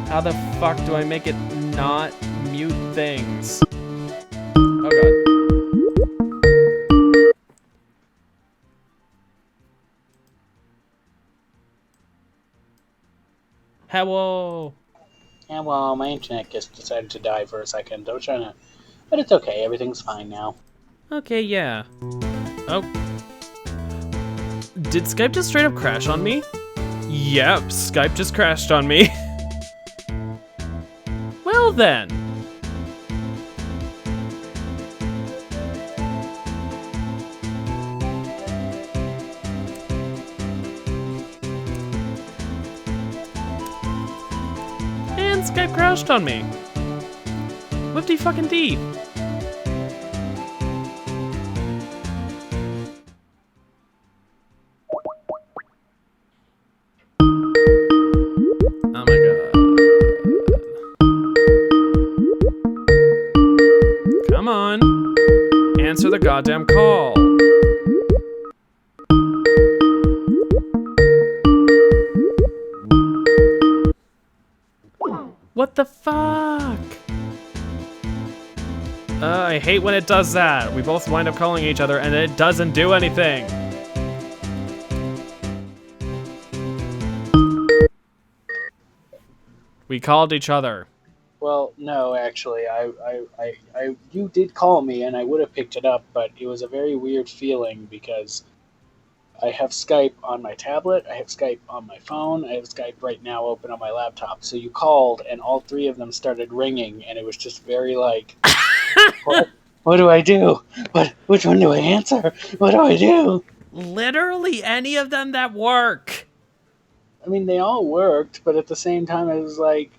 How the fuck do I make it not mute things? Oh god. Hello. Yeah, well, my internet just decided to die for a second. Don't try to... But it's okay, everything's fine now. Okay, yeah. Oh. Did Skype just straight up crash on me? Yep, Skype just crashed on me. Well then. And Skype crashed on me. Whoop-de-fucking-dee. Oh my god. Come on. Answer the goddamn call. What the fuck? I hate when it does that. We both wind up calling each other and it doesn't do anything. We called each other. Well, no, actually, you did call me, and I would have picked it up, but it was a very weird feeling because I have Skype on my tablet, I have Skype on my phone, I have Skype right now open on my laptop. So you called, and all three of them started ringing, and it was just very like, what do I do? Which one do I answer? What do I do? Literally any of them that work. I mean, they all worked, but at the same time, it was like,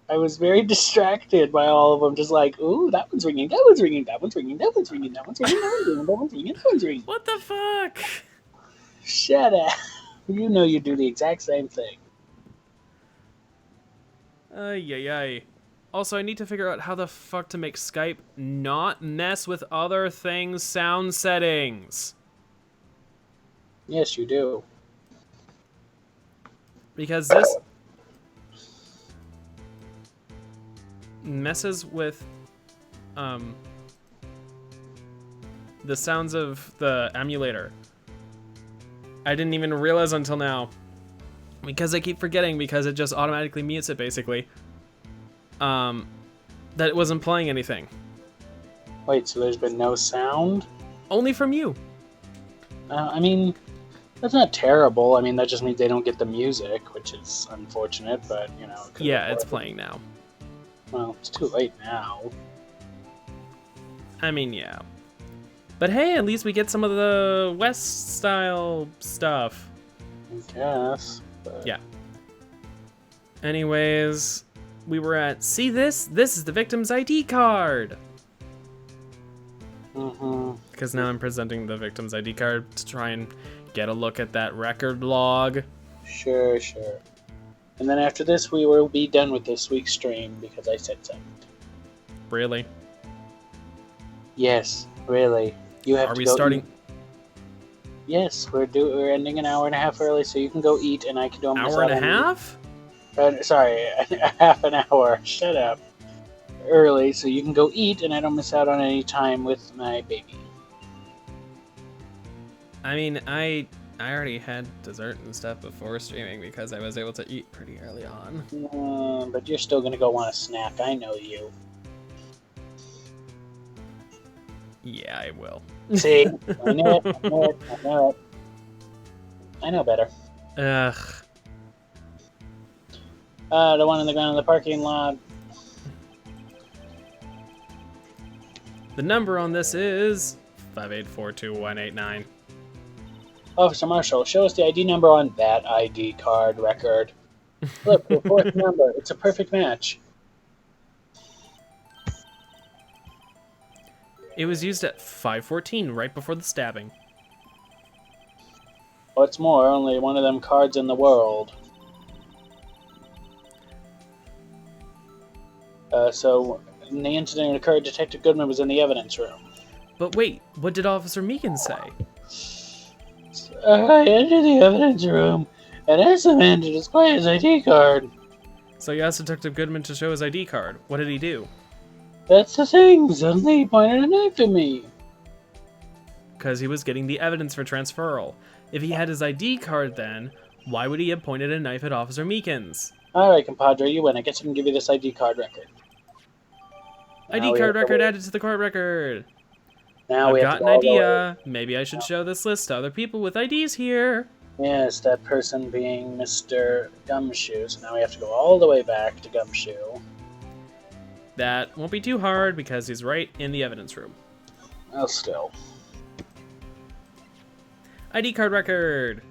I was very distracted by all of them, just like, ooh, that one's ringing, that one's ringing, that one's ringing, that one's ringing, that one's ringing, that one's ringing, that one's ringing, that one's ringing. What the fuck? Shut up. You know you do the exact same thing. Ay. Also, I need to figure out how the fuck to make Skype not mess with other things' sound settings. Yes, you do. Because this messes with the sounds of the emulator. I didn't even realize until now. Because I keep forgetting, because it just automatically mutes it, basically. That it wasn't playing anything. Wait, so there's been no sound? Only from you. I mean, that's not terrible. I mean, that just means they don't get the music, which is unfortunate, but, you know. Yeah, it's playing now. Well, it's too late now. I mean, yeah. But hey, at least we get some of the West-style stuff. I guess. But... Yeah. Anyways, we were at, see this? This is the victim's ID card. Mm-hmm. Because now I'm presenting the victim's ID card to try and get a look at that record log. Sure. And then after this, we will be done with this week's stream because I said so. Really? Yes, really. You have Are to we go starting? Eat. Yes, we're ending an hour and a half early, so you can go eat, and I can do Hour and a half? Sorry, half an hour. Shut up. Early, so you can go eat, and I don't miss out on any time with my baby. I mean, I already had dessert and stuff before streaming because I was able to eat pretty early on. But you're still gonna go want a snack. I know you. Yeah, I will. See, I know it. I know better. Ugh. The one on the ground in the parking lot. The number on this is 5842189. Officer Marshall, show us the ID number on that ID card record. Look, the fourth number. It's a perfect match. It was used at 5:14, right before the stabbing. What's more, only one of them cards in the world. So, when the incident occurred, Detective Goodman was in the evidence room. But wait, what did Officer Meekin say? I entered the evidence room and asked the man to display his ID card. So you asked Detective Goodman to show his ID card. What did he do? That's the thing. Suddenly he pointed a knife at me. Because he was getting the evidence for transferal. If he had his ID card then, why would he have pointed a knife at Officer Meekins? Alright, compadre, you win. I guess I can give you this ID card record. ID card record added to the court record. Now I've got an idea. Maybe I should show this list to other people with IDs here. Yes, that person being Mr. Gumshoe. So now we have to go all the way back to Gumshoe. That won't be too hard because he's right in the evidence room. Oh, still. ID card record.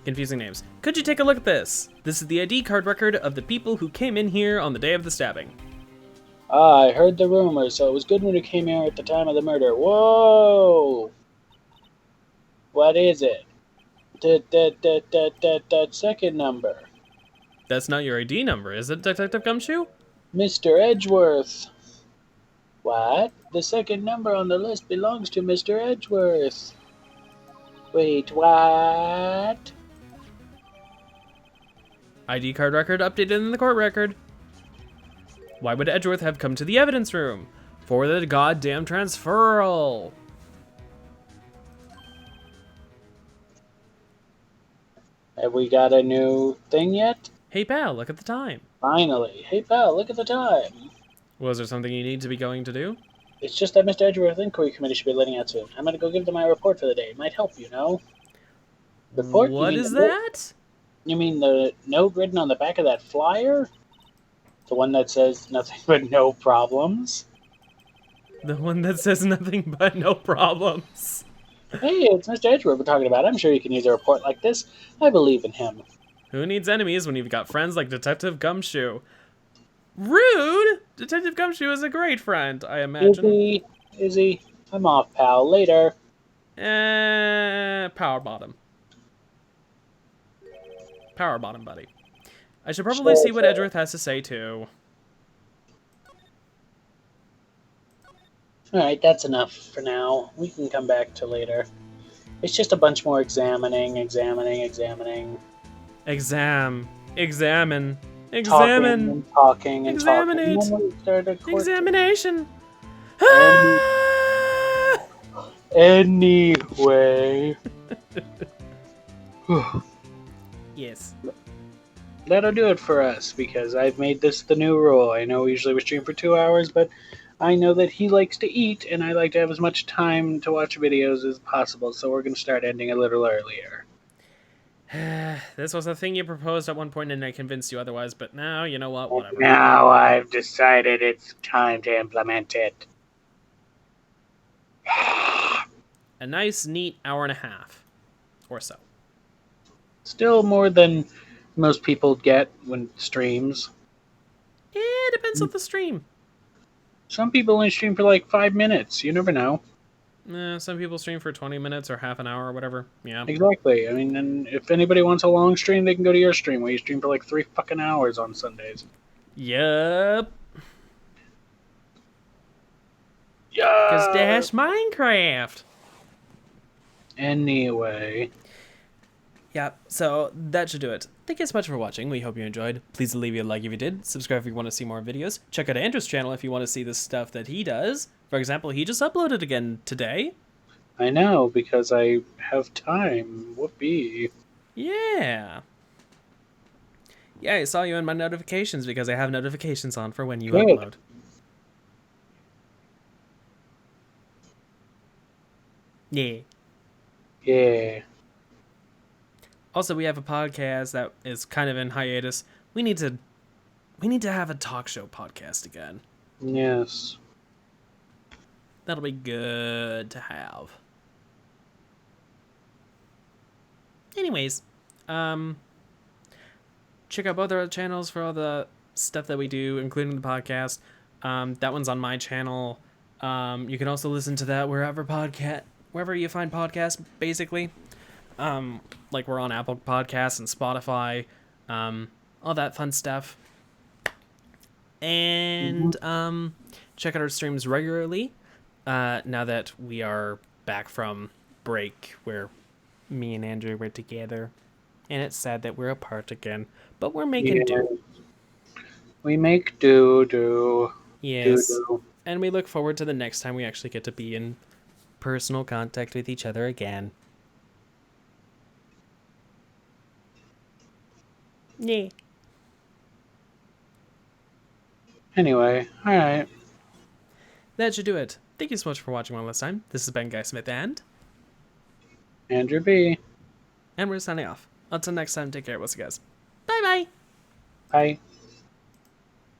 Confusing names. Could you take a look at this? This is the ID card record of the people who came in here on the day of the stabbing. Ah, I heard the rumor, so it was Goodman who came here at the time of the murder. Whoa! What is it? That second number. That's not your ID number, is it, Detective Gumshoe? Mr. Edgeworth. What? The second number on the list belongs to Mr. Edgeworth. Wait, what? ID card record updated in the court record. Why would Edgeworth have come to the evidence room? For the goddamn transferal. Have we got a new thing yet? Hey pal, look at the time. Finally. Hey, pal, look at the time. Was there something you need to be going to do? It's just that Mr. Edgeworth Inquiry Committee should be letting out soon. I'm gonna go give them my report for the day. It might help, you know. Report? What is that? You mean the note written on the back of that flyer? The one that says nothing but no problems? The one that says nothing but no problems. Hey, it's Mr. Edgeworth we're talking about. I'm sure he can use a report like this. I believe in him. Who needs enemies when you've got friends like Detective Gumshoe? Rude! Detective Gumshoe is a great friend, I imagine. Is he? I'm off, pal. Later. Power bottom. Power bottom, buddy. I should probably see what Edgeworth has to say, too. Alright, that's enough for now. We can come back to later. It's just a bunch more examining. Examine. Talking. Examinate. Examination. Anyway. Yes. That'll do it for us, because I've made this the new rule. I know usually we stream for 2 hours, but I know that he likes to eat, and I like to have as much time to watch videos as possible, so we're going to start ending a little earlier. This was a thing you proposed at one point, and I convinced you otherwise, but now, you know what, whatever. Now I've decided it's time to implement it. A nice, neat hour and a half. Or so. Still more than most people get when streams. It depends on the stream. Some people only stream for like 5 minutes. You never know. Some people stream for 20 minutes or half an hour or whatever. Yeah. Exactly. I mean, and if anybody wants a long stream, they can go to your stream where you stream for like 3 fucking hours on Sundays. Yup. Yeah. Because dash Minecraft. Anyway. Yeah, so that should do it. Thank you so much for watching. We hope you enjoyed. Please leave a like if you did. Subscribe if you want to see more videos. Check out Andrew's channel if you want to see the stuff that he does. For example, he just uploaded again today. I know, because I have time. Whoopee. Yeah. Yeah, I saw you in my notifications because I have notifications on for when you Good. upload. Yeah. Yeah. Also, we have a podcast that is kind of in hiatus. We need to have a talk show podcast again. Yes. That'll be good to have. Anyways, check out both our channels for all the stuff that we do, including the podcast. That one's on my channel. You can also listen to that wherever you find podcasts, basically. Like we're on Apple Podcasts and Spotify, all that fun stuff. And check out our streams regularly. Now that we are back from break, where me and Andrew were together, and it's sad that we're apart again, but we're making do. We make do. Yes. Do. And we look forward to the next time we actually get to be in personal contact with each other again. Yeah. Anyway, alright. That should do it. Thank you so much for watching one last time. This has been Guy Smith and Andrew B. And we're signing off. Until next time, take care. We'll see you guys. Bye-bye. Bye.